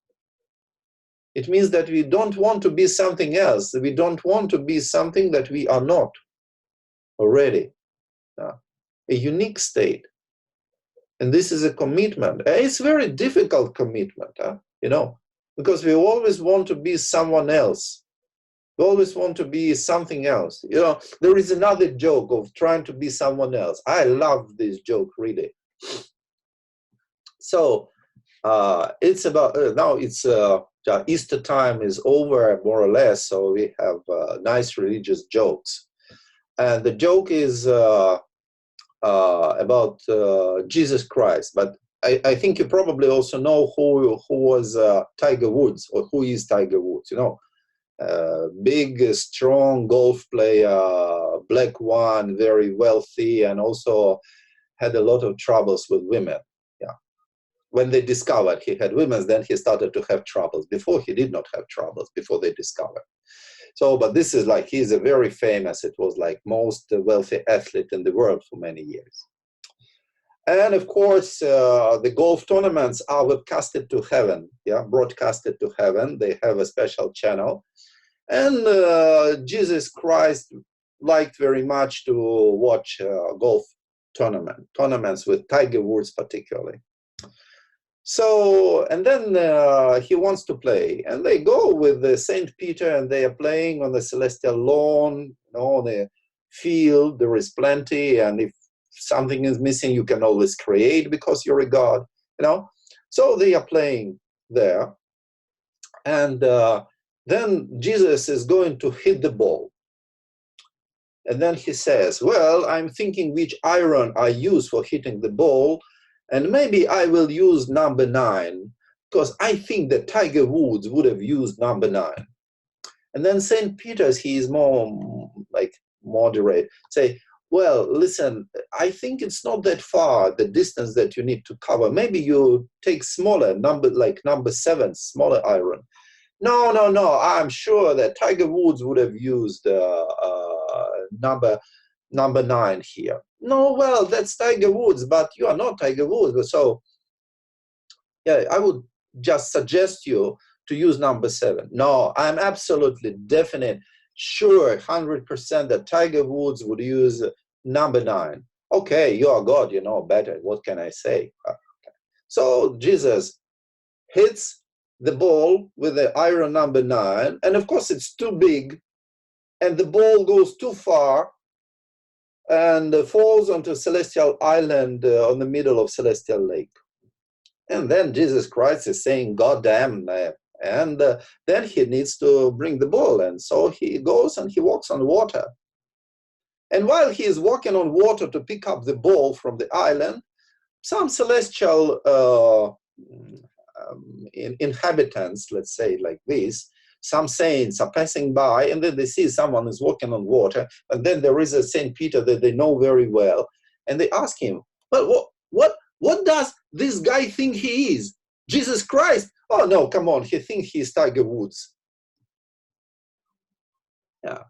It means that we don't want to be something else. We don't want to be something that we are not already. A unique state. And this is a commitment. It's a very difficult commitment, you know, because we always want to be someone else. We always want to be something else. You know, there is another joke of trying to be someone else. I love this joke, really. So it's about, now it's Easter time is over, more or less, so we have nice religious jokes. And the joke is about Jesus Christ, but I think you probably also know who was Tiger Woods, or who is Tiger Woods, you know. Big, strong golf player, black one, very wealthy, and also had a lot of troubles with women. Yeah. When they discovered he had women, then he started to have troubles. Before, he did not have troubles, before they discovered. So, but this is like, he's a very famous, it was like most wealthy athlete in the world for many years. And of course, the golf tournaments are webcasted to heaven, yeah, broadcasted to heaven. They have a special channel. And Jesus Christ liked very much to watch golf tournaments with Tiger Woods particularly. So, and then he wants to play, and they go with the St. Peter, and they are playing on the celestial lawn, you know, the field, there is plenty, and if something is missing, you can always create because you're a god, you know. So they are playing there, and then Jesus is going to hit the ball. And then he says, well, I'm thinking which iron I use for hitting the ball, and maybe I will use number 9, because I think that Tiger Woods would have used number 9. And then St. Peter's, he is more like moderate, say, well, listen, I think it's not that far, the distance that you need to cover. Maybe you take smaller number, like number 7, smaller iron. No, I'm sure that Tiger Woods would have used number 9 here. No, well, that's Tiger Woods, but you are not Tiger Woods. So, yeah, I would just suggest you to use number 7. No, I'm absolutely definite, sure, 100% that Tiger Woods would use number 9. Okay, you are God, you know better. What can I say? So Jesus hits the ball with the iron number 9, and of course it's too big, and the ball goes too far and falls onto a celestial island on the middle of Celestial Lake. And then Jesus Christ is saying, God damn, and then he needs to bring the ball. And so he goes and he walks on water. And while he is walking on water to pick up the ball from the island, some celestial inhabitants, let's say like this, some saints are passing by, and then they see someone is walking on water, and then there is a Saint Peter that they know very well, and they ask him, well, what does this guy think he is? Jesus Christ? Oh no, come on, he thinks he's Tiger Woods. Yeah.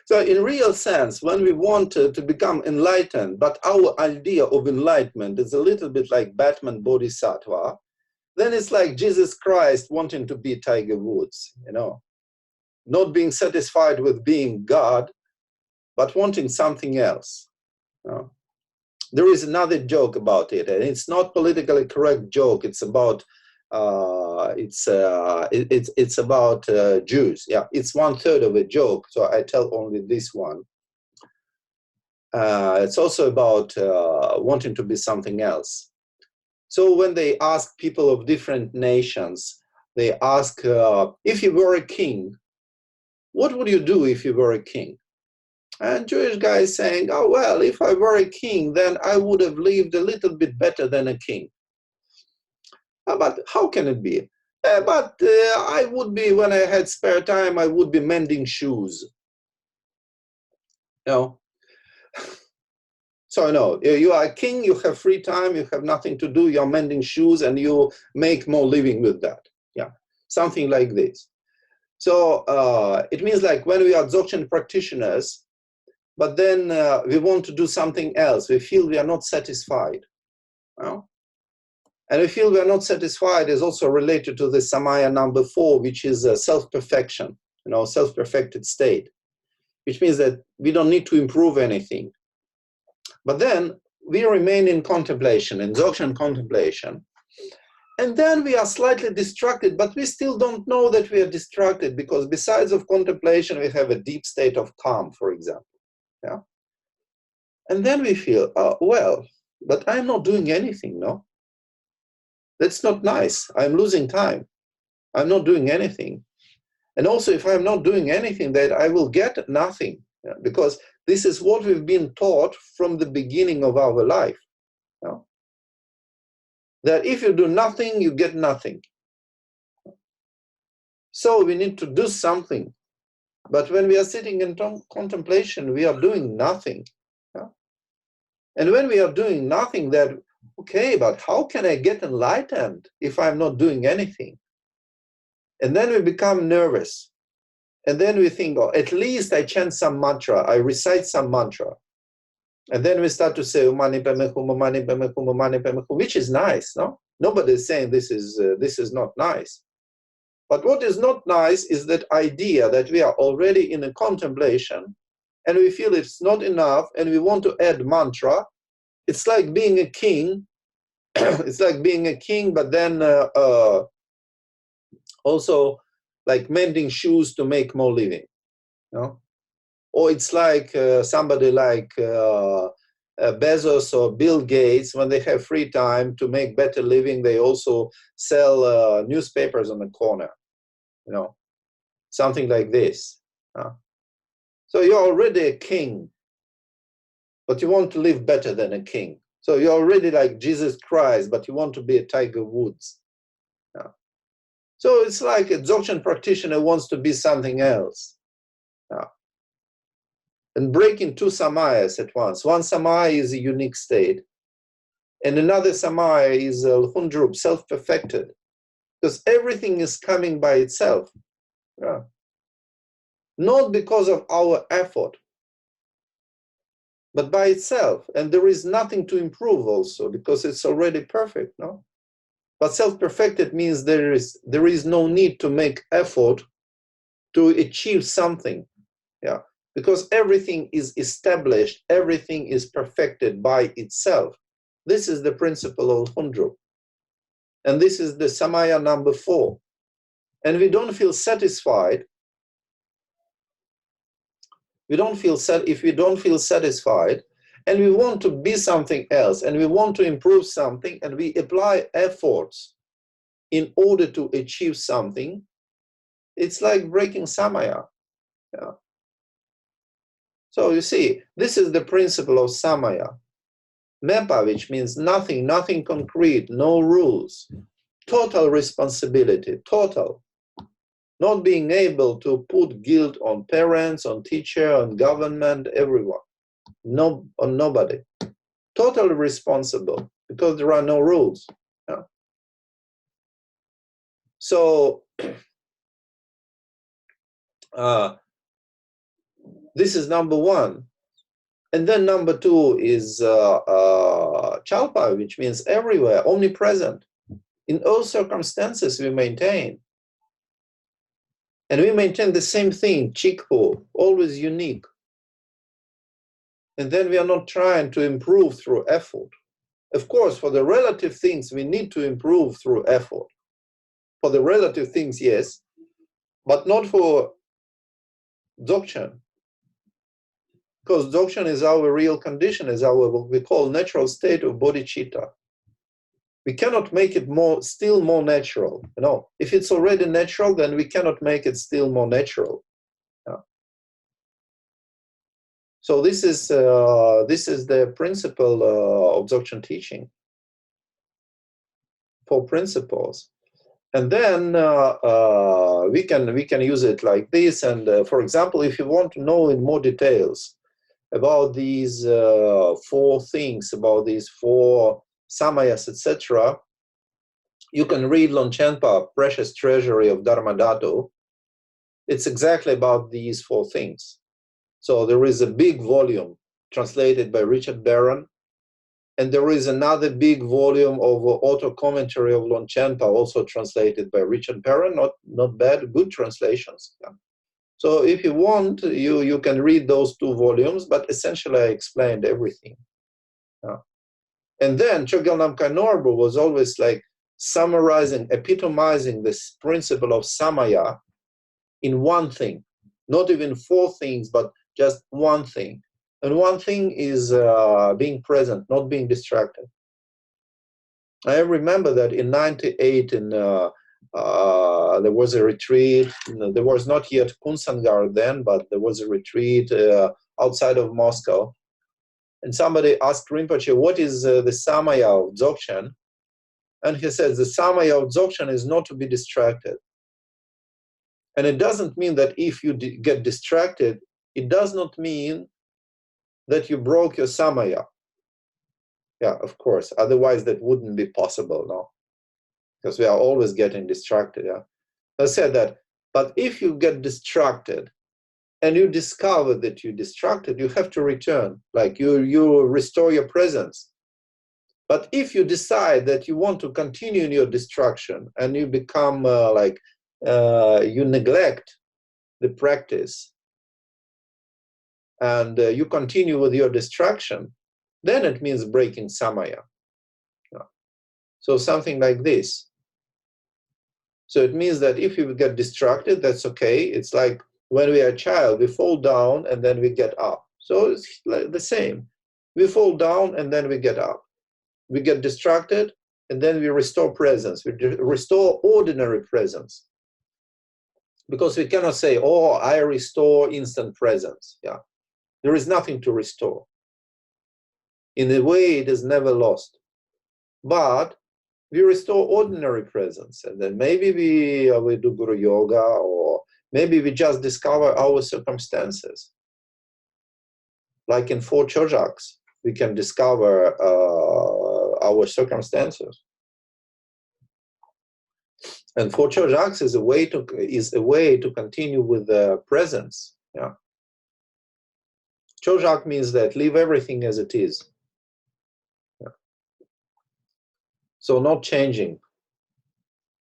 So in real sense, when we want to become enlightened, but our idea of enlightenment is a little bit like Batman Bodhisattva, then it's like Jesus Christ wanting to be Tiger Woods, you know, not being satisfied with being God, but wanting something else. You know? There is another joke about it, and it's not politically correct joke. It's about it's about Jews. Yeah, it's 1/3 of a joke, so I tell only this one. It's also about wanting to be something else. So when they ask people of different nations, they ask, if you were a king, what would you do if you were a king? And Jewish guy is saying, oh, well, if I were a king, then I would have lived a little bit better than a king. But how can it be? I would be, when I had spare time, I would be mending shoes. You know? So no, you are a king, you have free time, you have nothing to do, you're mending shoes, and you make more living with that. Yeah, something like this. So it means like when we are Dzogchen practitioners, but then we want to do something else, we feel we are not satisfied. You know? And we feel we are not satisfied is also related to the Samaya number 4, which is self-perfection, you know, self-perfected state, which means that we don't need to improve anything. But then we remain in contemplation, in Dzogchen contemplation. And then we are slightly distracted, but we still don't know that we are distracted, because besides of contemplation, we have a deep state of calm, for example. Yeah. And then we feel, oh, well, but I'm not doing anything, no? That's not nice. I'm losing time. I'm not doing anything. And also, if I'm not doing anything, that I will get nothing, yeah? Because this is what we've been taught from the beginning of our life. You know? That if you do nothing, you get nothing. So we need to do something. But when we are sitting in contemplation, we are doing nothing. Yeah? And when we are doing nothing, that, okay, but how can I get enlightened if I'm not doing anything? And then we become nervous. And then we think, oh, at least I chant some mantra, I recite some mantra. And then we start to say, Umani Peme Hum, Umani Peme Hum, Umani Peme Hum, which is nice, no? Nobody is saying this is not nice. But what is not nice is that idea that we are already in a contemplation and we feel it's not enough and we want to add mantra. It's like being a king. It's like being a king, but then also like mending shoes to make more living, you know? Or it's like somebody like Bezos or Bill Gates, when they have free time to make better living, they also sell newspapers on the corner, you know, something like this. So you're already a king, but you want to live better than a king. So you're already like Jesus Christ, but you want to be a Tiger Woods. So it's like a Dzogchen practitioner wants to be something else. And breaking two samayas at once. One samaya is a unique state, and another samaya is a hundrup, self-perfected, because everything is coming by itself. Yeah. Not because of our effort. but by itself. And there is nothing to improve also, because it's already perfect, no? But self-perfected means there is no need to make effort to achieve something, yeah, because everything is established, everything is perfected by itself. This is the principle of Hundrup, and this is the Samaya number 4. And we don't feel satisfied. If we don't feel satisfied, and we want to be something else, and we want to improve something, and we apply efforts in order to achieve something, it's like breaking Samaya. Yeah. So you see, this is the principle of Samaya. Mepa, which means nothing, nothing concrete, no rules, total responsibility, total. Not being able to put guilt on parents, on teacher, on government, everyone. No, on nobody. Totally responsible, because there are no rules. Yeah. So this is number 1. And then number 2 is Chalpa, which means everywhere, omnipresent. In all circumstances we maintain. And we maintain the same thing, Chikpo, always unique. And then we are not trying to improve through effort. Of course, for the relative things, we need to improve through effort. For the relative things, yes, but not for Dzogchen. Because Dzogchen is our real condition, is our, what we call, natural state of bodhicitta. We cannot make it still more natural. You know, if it's already natural, then we cannot make it still more natural. Yeah. So this is the principle of Dzogchen teaching. 4 principles, and then we can use it like this. And for example, if you want to know in more details about these 4 things, about these 4 samayas, etc., you can read Longchenpa, Precious Treasury of Dharmadhatu. It's exactly about these 4 things. So there is a big volume translated by Richard Barron, and there is another big volume of auto commentary of Longchenpa, also translated by Richard Barron. Not bad, good translations. Yeah. So if you want, you can read those 2 volumes, but essentially I explained everything. Yeah. And then Chogyal Namkhai Norbu was always like summarizing, epitomizing this principle of Samaya in one thing, not even 4 things, but just one thing. And one thing is being present, not being distracted. I remember that in '98, there was a retreat. There was not yet Kunsangar then, but there was a retreat outside of Moscow. And somebody asked Rinpoche, what is the Samaya of Dzogchen? And he says, the Samaya of Dzogchen is not to be distracted. And it doesn't mean that if you get distracted, it does not mean that you broke your Samaya. Yeah, of course. Otherwise, that wouldn't be possible, no? Because we are always getting distracted, yeah? I said that, but if you get distracted and you discover that you're distracted, you have to return, like you restore your presence. But if you decide that you want to continue in your distraction and you become you neglect the practice and you continue with your distraction, then it means breaking Samaya. Yeah. So something like this. So it means that if you get distracted, that's okay. It's like when we are a child, we fall down and then we get up. So it's like the same. We fall down and then we get up. We get distracted and then we restore presence. We restore ordinary presence. Because we cannot say, oh, I restore instant presence. Yeah. There is nothing to restore. In a way, it is never lost. But we restore ordinary presence, and then maybe we do Guru Yoga, or maybe we just discover our circumstances. Like in 4 Chojaks, we can discover our circumstances. And 4 Chojaks is a way to continue with the presence. Yeah. Chojak means that leave everything as it is. Yeah. So not changing.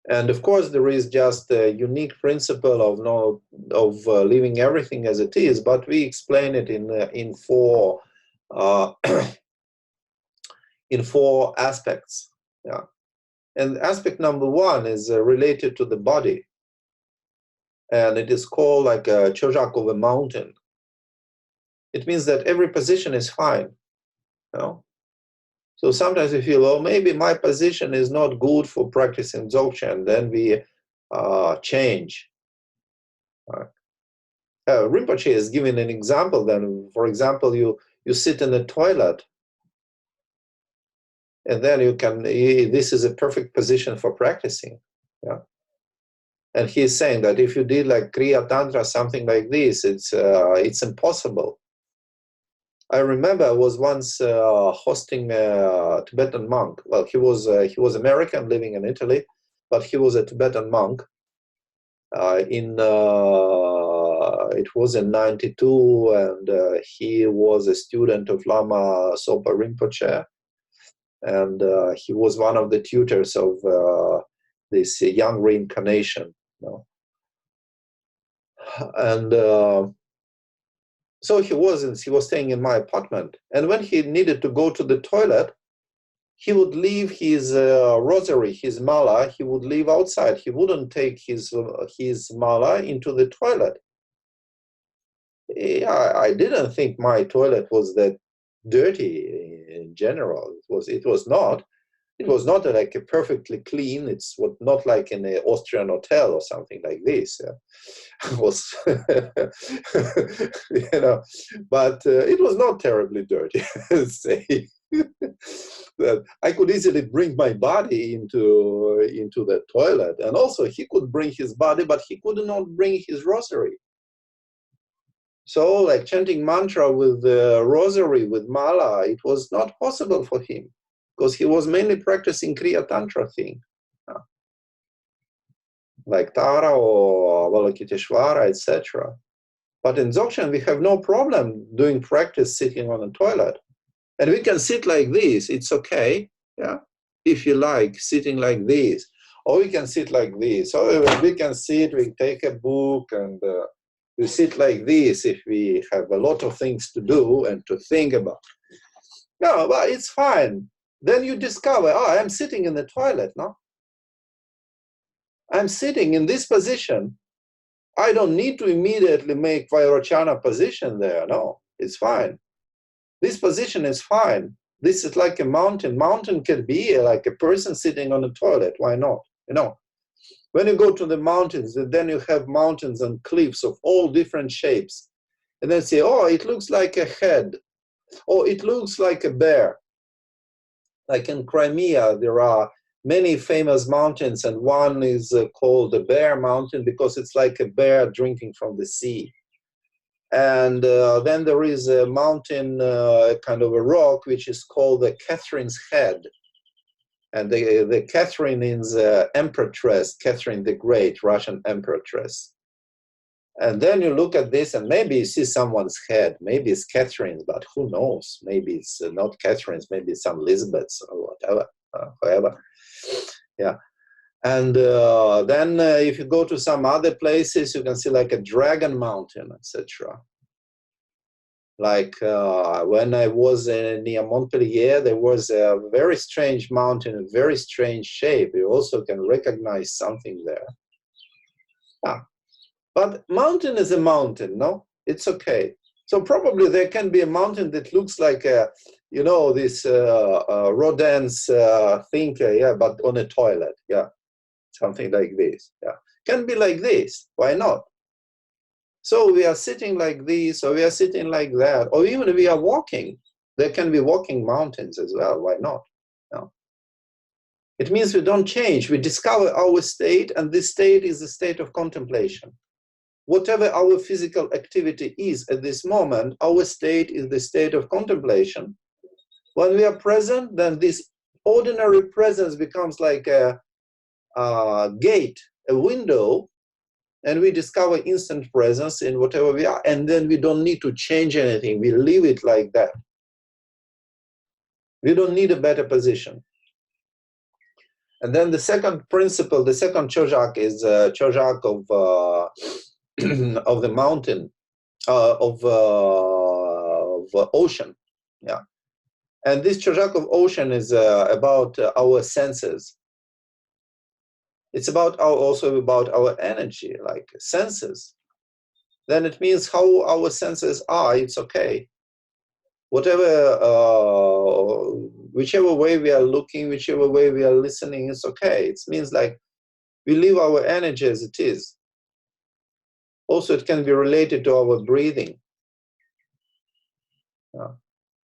And of course, there is just a unique principle of leaving everything as it is, but we explain it in four in four aspects. Yeah. And aspect number one is related to the body, and it is called like a Chojak of a mountain. It means that every position is fine. You know? So sometimes we feel, oh, maybe my position is not good for practicing Dzogchen, then we change. Rinpoche is giving an example then. For example, you sit in the toilet, and then you can, this is a perfect position for practicing. Yeah. And he's saying that if you did like Kriya Tantra, something like this, it's impossible. I remember I was once hosting a Tibetan monk. Well, he was American living in Italy, but he was a Tibetan monk. It was in '92, and he was a student of Lama Sopa Rinpoche, and he was one of the tutors of this young reincarnation. You know? And so he was staying in my apartment, and when he needed to go to the toilet, he would leave his rosary, his mala, he would leave outside. He wouldn't take his mala into the toilet. I didn't think my toilet was that dirty in general. It was not. It was not like a perfectly clean. It's not like in an Austrian hotel or something like this. It was, you know, but it was not terribly dirty. Say that I could easily bring my body into the toilet, and also he could bring his body, but he could not bring his rosary. So, like chanting mantra with the rosary, with mala, it was not possible for him, because he was mainly practicing Kriya Tantra thing, like Tara or Avalokiteshvara, etc. But in Dzogchen, we have no problem doing practice sitting on the toilet. And we can sit like this, it's okay, yeah, if you like, sitting like this. Or we can sit like this. Or we can sit, we take a book, and we sit like this if we have a lot of things to do and to think about. No, but it's fine. Then you discover, oh, I'm sitting in the toilet, no? I'm sitting in this position. I don't need to immediately make Vairochana position there, no, it's fine. This position is fine. This is like a mountain. Mountain can be like a person sitting on a toilet. Why not? You know, when you go to the mountains, then you have mountains and cliffs of all different shapes. And then say, oh, it looks like a head. Or it looks like a bear. Like in Crimea, there are many famous mountains, and one is called the Bear Mountain because it's like a bear drinking from the sea. And then there is a mountain, kind of a rock, which is called the Catherine's Head. And the Catherine is empress, Catherine the Great, Russian empress. And then you look at this, and maybe you see someone's head. Maybe it's Catherine's, but who knows? Maybe it's not Catherine's, maybe it's some Elizabeth's or whatever, however. Yeah. And then if you go to some other places, you can see like a dragon mountain, etc. Like when I was near Montpellier, there was a very strange mountain, a very strange shape. You also can recognize something there. But mountain is a mountain, no? It's okay. So probably there can be a mountain that looks like a, you know, this Rodin's thing, yeah, but on a toilet, yeah. Something like this, yeah. Can be like this, why not? So we are sitting like this, or we are sitting like that, or even we are walking. There can be walking mountains as well, why not? No. It means we don't change, we discover our state, and this state is a state of contemplation. Whatever our physical activity is at this moment, our state is the state of contemplation. When we are present, then this ordinary presence becomes like a gate, a window and we discover instant presence in whatever we are, and then we don't need to change anything. We leave it like that. We don't need a better position. And then the second principle, the second Chojak is Chojak of of the mountain, of ocean. Yeah. And this Chojak of ocean is about our senses. It's about also about our energy, like senses. Then it means how our senses are, it's okay. Whatever, whichever way we are looking, whichever way we are listening, it's okay. It means like we leave our energy as it is. Also, it can be related to our breathing.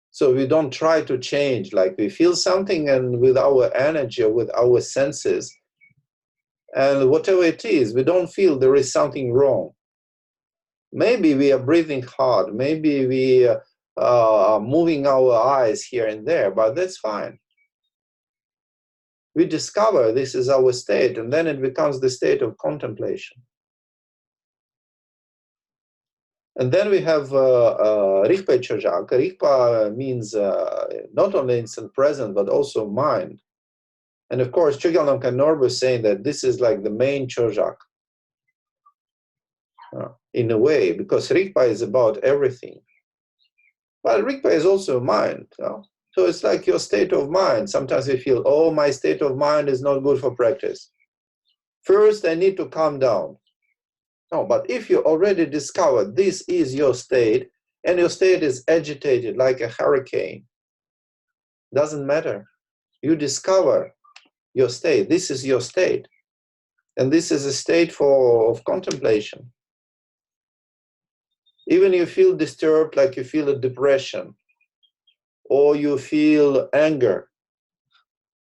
So we don't try to change, like we feel something and with our energy or with our senses, and whatever it is, we don't feel there is something wrong. Maybe we are breathing hard, maybe we are moving our eyes here and there, but that's fine. We discover this is our state, and then it becomes the state of contemplation. And then we have Rigpa Chojak. Rigpa means not only instant present, but also mind. And of course, Chogyal Namkha Norbu is saying that this is like the main Chojak. In a way, because Rigpa is about everything. But Rigpa is also mind. So it's like your state of mind. Sometimes we feel, oh, my state of mind is not good for practice. First, I need to calm down. No, but if you already discovered this is your state, and your state is agitated like a hurricane, doesn't matter. You discover your state. This is your state. And this is a state of contemplation. Even you feel disturbed, like you feel a depression, or you feel anger,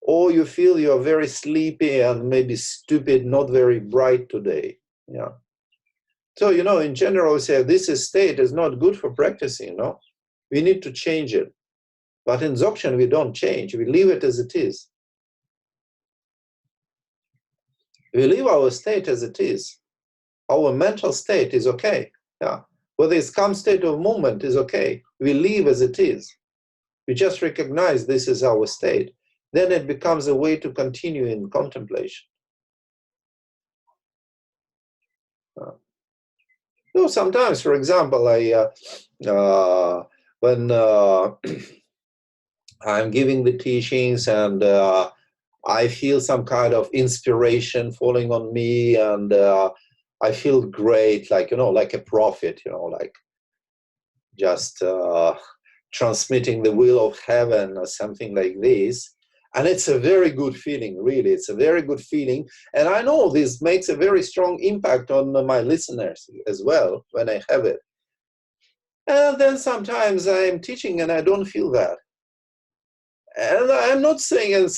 or you feel you're very sleepy and maybe stupid, not very bright today. Yeah. So, in general, we say this state is not good for practicing, no? We need to change it. But in Dzogchen, we don't change. We leave it as it is. We leave our state as it is. Our mental state is okay. Yeah. Whether it's calm state of movement is okay. We leave as it is. We just recognize this is our state. Then it becomes a way to continue in contemplation. Sometimes, for example, when I'm giving the teachings and I feel some kind of inspiration falling on me, and I feel great, like a prophet, like just transmitting the will of heaven or something like this. And it's a very good feeling, really. It's a very good feeling. And I know this makes a very strong impact on my listeners as well when I have it. And then sometimes I'm teaching and I don't feel that. And I'm not saying,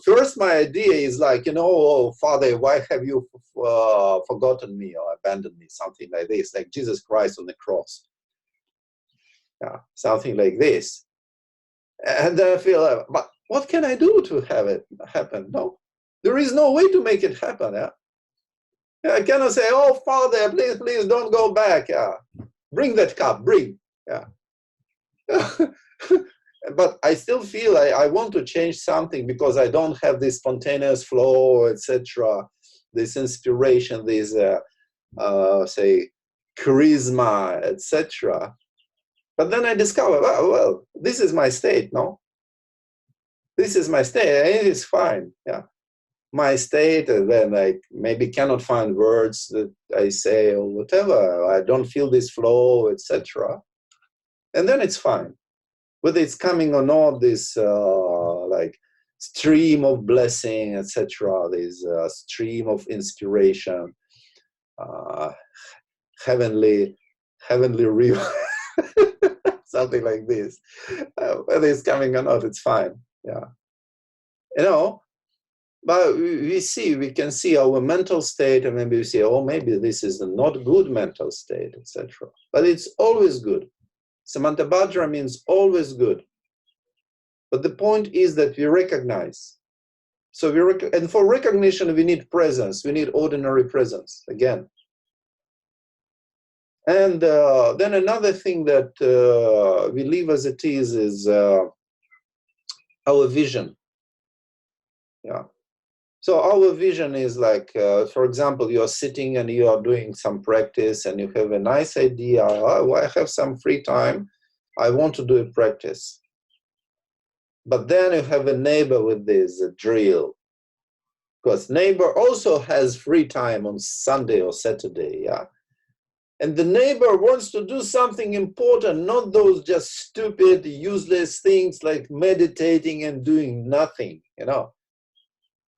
first my idea is like, oh, Father, why have you forgotten me or abandoned me? Something like this, like Jesus Christ on the cross. Yeah, something like this. And then I feel, but what can I do to have it happen? No, there is no way to make it happen. Yeah? I cannot say, oh, Father, please don't go back. Yeah, bring that cup, bring. Yeah. But I still feel I want to change something because I don't have this spontaneous flow, etc. This inspiration, this, say, charisma, etc. But then I discover, well, this is my state, no? This is my state, and it is fine, yeah. My state, and then I maybe cannot find words that I say or whatever. I don't feel this flow, etc. And then it's fine. Whether it's coming or not, this like stream of blessing, etc. This stream of inspiration, heavenly river, something like this. Whether it's coming or not, it's fine. Yeah, but we can see our mental state, and maybe we say, oh, maybe this is a not good mental state, etc. But it's always good. Samantabhadra means always good. But the point is that we recognize. So and for recognition, we need presence. We need ordinary presence, again. And then another thing that we leave as it is our vision. Yeah. So our vision is like, for example, you are sitting and you are doing some practice and you have a nice idea. Oh, I have some free time. I want to do a practice. But then you have a neighbor with this drill. Because neighbor also has free time on Sunday or Saturday. Yeah. And the neighbor wants to do something important, not those just stupid, useless things like meditating and doing nothing, you know.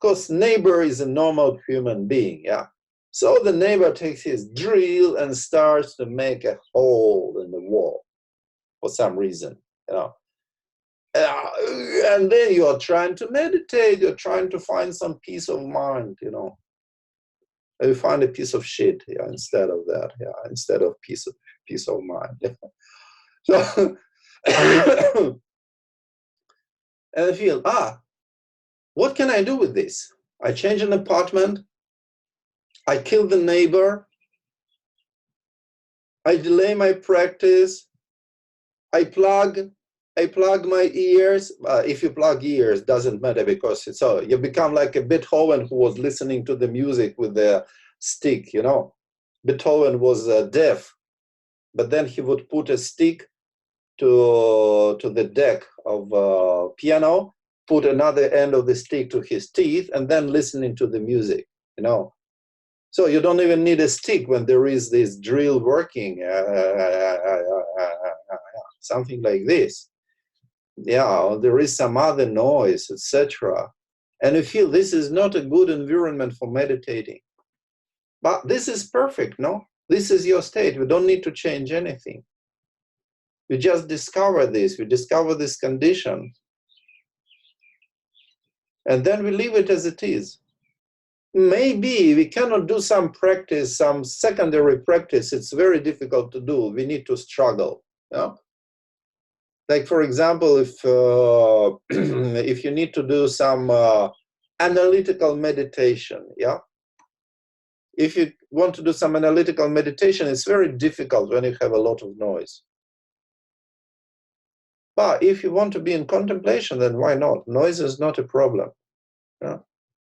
Because neighbor is a normal human being, yeah. So the neighbor takes his drill and starts to make a hole in the wall for some reason, you know. And then you are trying to meditate, you're trying to find some peace of mind, you know. You find a piece of shit, yeah, instead of that, yeah, instead of peace of mind. Yeah. So, and I feel, what can I do with this? I change an apartment, I kill the neighbor, I delay my practice, I plug my ears. If you plug ears, doesn't matter because it's so you become like a Beethoven who was listening to the music with the stick, you know. Beethoven was deaf, but then he would put a stick to the deck of piano, put another end of the stick to his teeth, and then listening to the music, you know. So you don't even need a stick when there is this drill working, something like this. Yeah, there is some other noise, etc. And you feel this is not a good environment for meditating. But this is perfect, no? This is your state. We don't need to change anything. We just discover this. We discover this condition. And then we leave it as it is. Maybe we cannot do some practice, some secondary practice. It's very difficult to do. We need to struggle. Yeah? Like, for example, if if you need to do some analytical meditation, yeah? If you want to do some analytical meditation, it's very difficult when you have a lot of noise. But if you want to be in contemplation, then why not? Noise is not a problem. Yeah?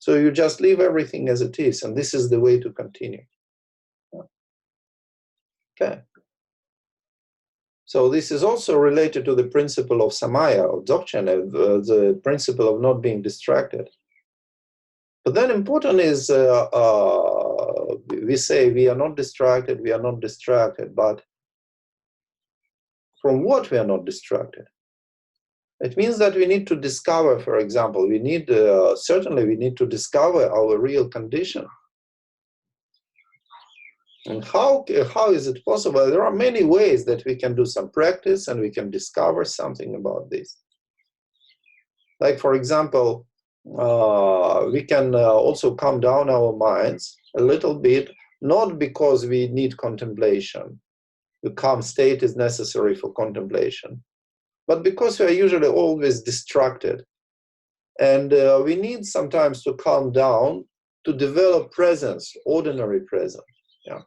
So you just leave everything as it is, and this is the way to continue. Yeah? Okay. So this is also related to the principle of samaya, of Dzogchen, the principle of not being distracted. But then important is, we say we are not distracted, but from what we are not distracted? It means that we need to discover, for example, we need, certainly we need to discover our real condition. And how is it possible? There are many ways that we can do some practice and we can discover something about this. Like, for example, we can also calm down our minds a little bit, not because we need contemplation. The calm state is necessary for contemplation, but because we are usually always distracted. And we need sometimes to calm down to develop presence, ordinary presence. Yeah.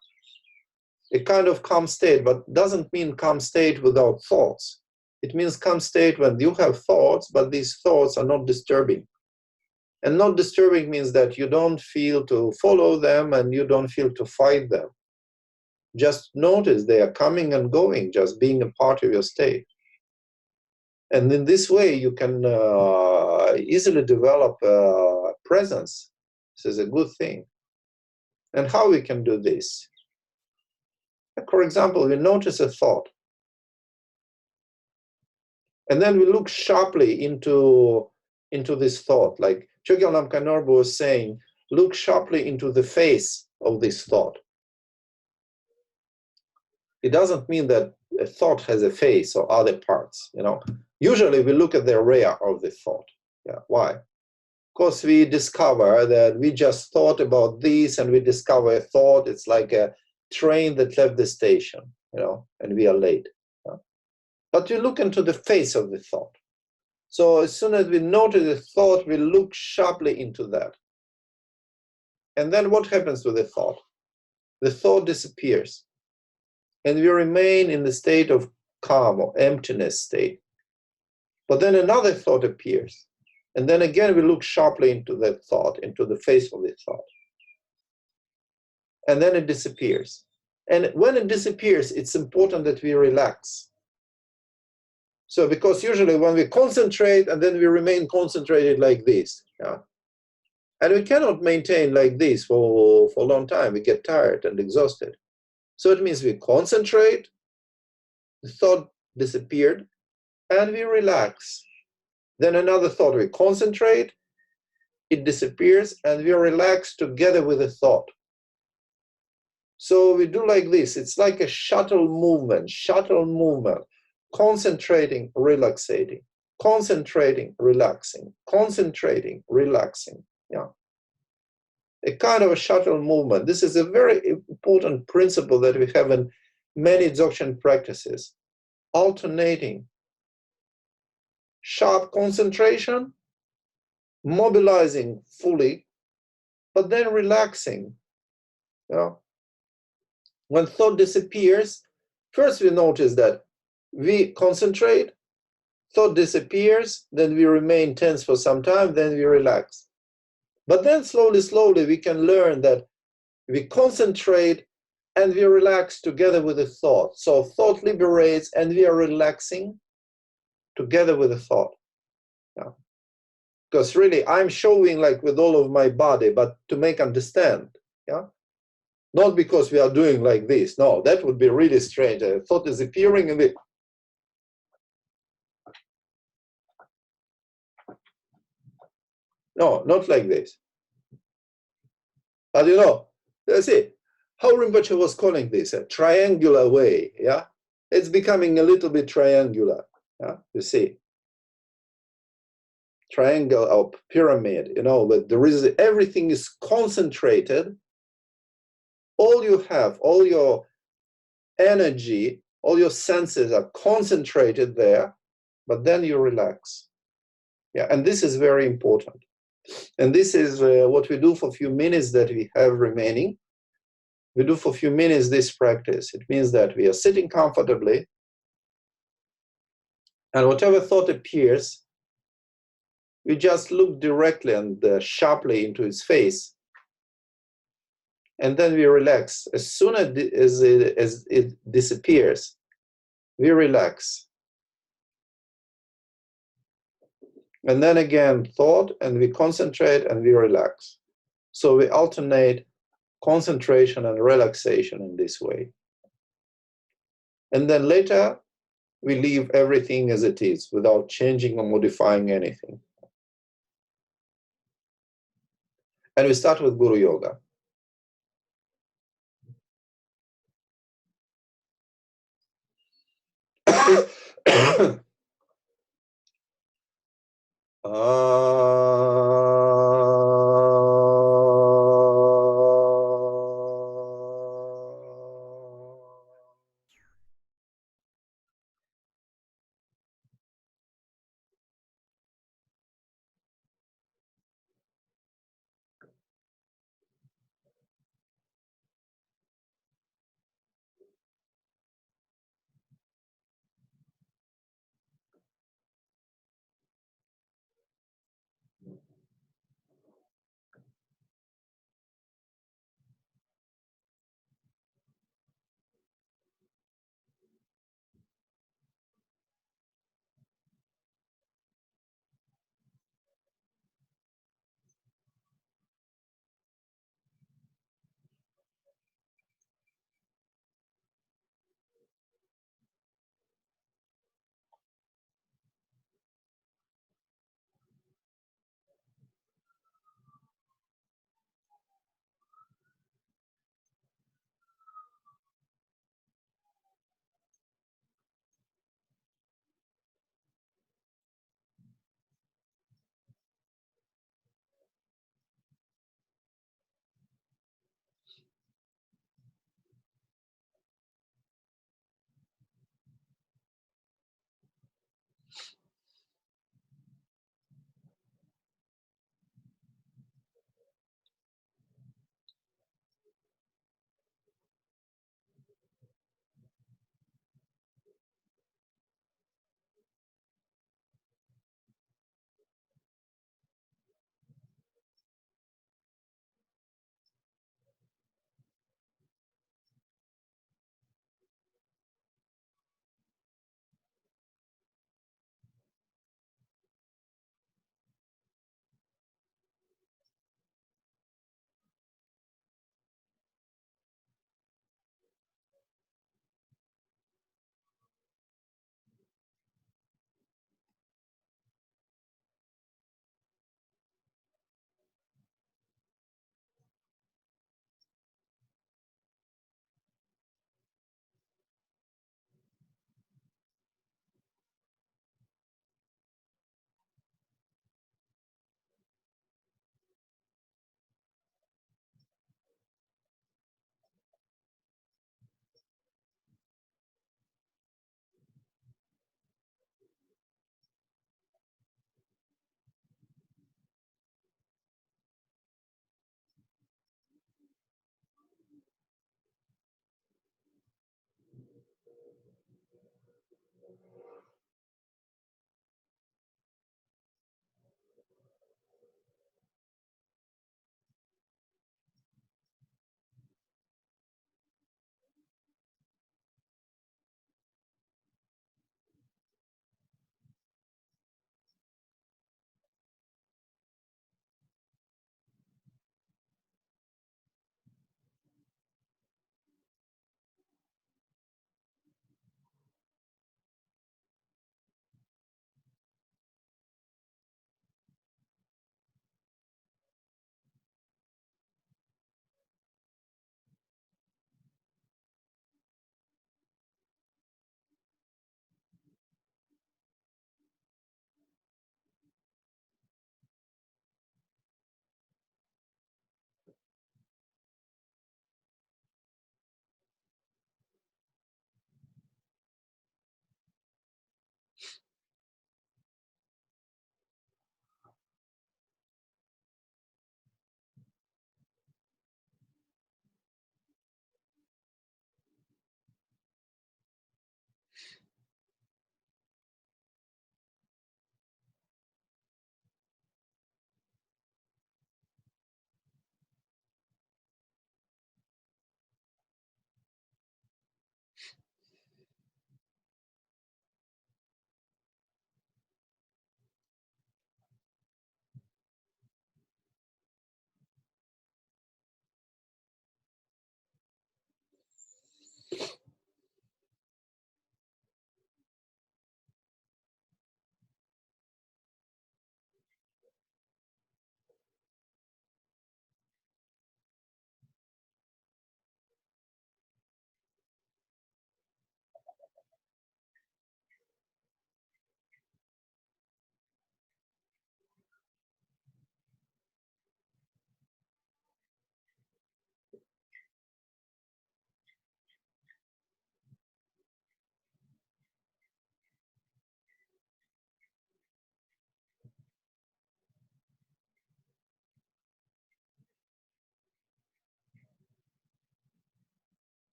A kind of calm state, but doesn't mean calm state without thoughts. It means calm state when you have thoughts, but these thoughts are not disturbing. And not disturbing means that you don't feel to follow them and you don't feel to fight them. Just notice they are coming and going, just being a part of your state. And in this way, you can easily develop presence. This is a good thing. And how we can do this? For example, we notice a thought. And then we look sharply into this thought. Like Chogyal Namkha Norbu was saying, look sharply into the face of this thought. It doesn't mean that a thought has a face or other parts, you know. Usually we look at the area of the thought. Yeah, why? Because we discover that we just thought about this and we discover a thought. It's like a train that left the station, you know, and we are late. Yeah? But we look into the face of the thought. So as soon as we notice the thought, we look sharply into that. And then what happens to the thought? The thought disappears. and we remain in the state of calm or emptiness state. But then another thought appears. And then again, we look sharply into that thought, into the face of the thought. And then it disappears. And when it disappears, it's important that we relax. So because usually when we concentrate and then we remain concentrated like this, yeah, and we cannot maintain like this for a long time, we get tired and exhausted. So it means we concentrate, the thought disappeared, and we relax. Then another thought, we concentrate, it disappears, and we relax together with the thought. So we do like this. It's like a shuttle movement, concentrating, relaxating, concentrating, relaxing, concentrating, relaxing. Yeah. A kind of a shuttle movement. This is a very important principle that we have in many Dzogchen practices. Alternating sharp concentration, mobilizing fully, but then relaxing. Yeah. When thought disappears, first we notice that we concentrate, thought disappears, then we remain tense for some time, then we relax. But then slowly, we can learn that we concentrate and we relax together with the thought. So thought liberates and we are relaxing together with the thought. Yeah. Because really, I'm showing like with all of my body, but to make understand. Yeah. Not because we are doing like this. No, that would be really strange. A thought is appearing and no, not like this. But you know, see, how Rinpoche was calling this a triangular way, yeah? It's becoming a little bit triangular, yeah? You see, triangle or pyramid, you know, but there is, everything is concentrated. All you have, all your energy, all your senses are concentrated there, but then you relax. Yeah, and this is very important. And this is what we do for a few minutes that we have remaining. We do for a few minutes this practice. It means that we are sitting comfortably, and whatever thought appears, we just look directly and sharply into its face, and then we relax. As soon as it disappears, we relax. And then again, thought, and we concentrate and we relax. So we alternate concentration and relaxation in this way. And then later, we leave everything as it is without changing or modifying anything. And we start with Guru Yoga.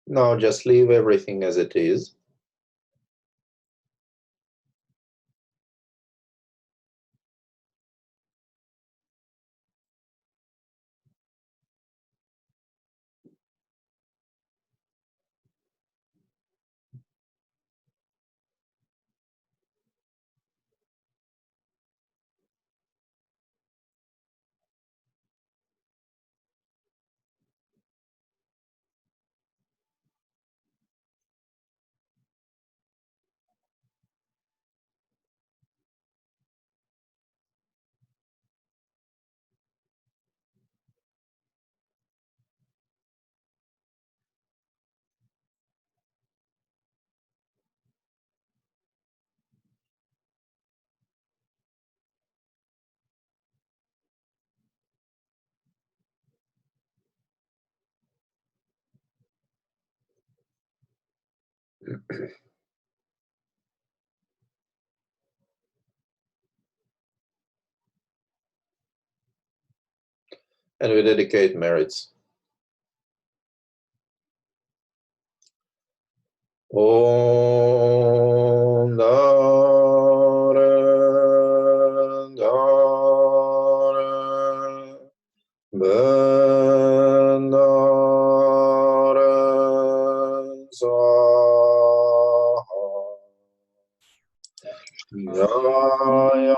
No, just leave everything as it is. And we dedicate merits. Om Dare Dare Bendare Swaha Jaya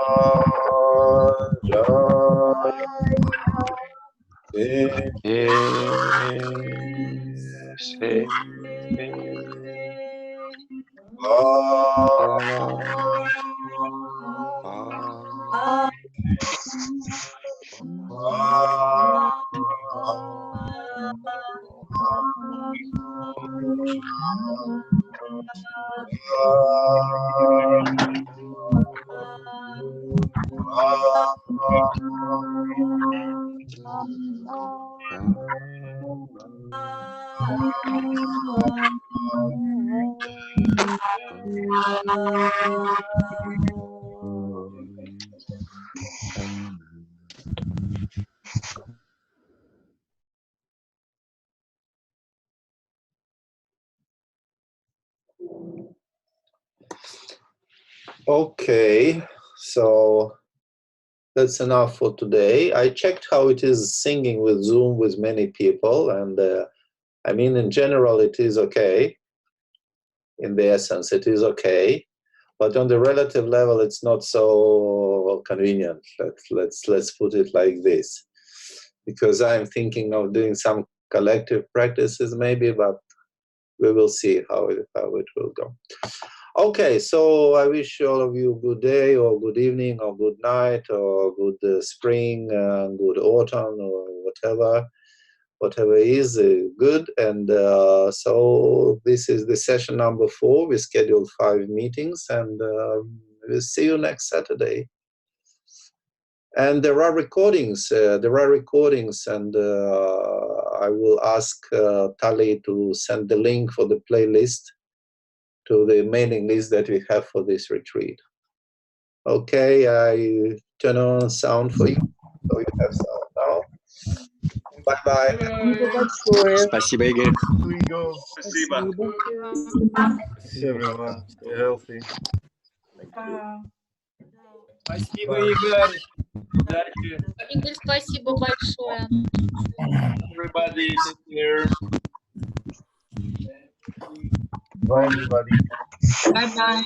Okay, so that's enough for today. I checked how it is singing with Zoom with many people, and I mean, in general, it is okay. In the essence, it is okay, but on the relative level, it's not so convenient. Let's put it like this, because I'm thinking of doing some collective practices, maybe, but we will see how it will go. Okay, so I wish all of you good day or good evening or good night or good spring, good autumn or whatever is good. And so this is the session number 4. We scheduled 5 meetings, and we'll see you next Saturday. And there are recordings. And I will ask Tali to send the link for the playlist to the mailing list that we have for this retreat. Okay, I turn on sound for you, so you have sound now. Bye-bye. Спасибо, Игорь. Спасибо. Everyone, stay healthy. Thank you. Спасибо, Игорь. Удачи. Игорь, спасибо большое. Everybody, take care. Bye, everybody. Bye-bye.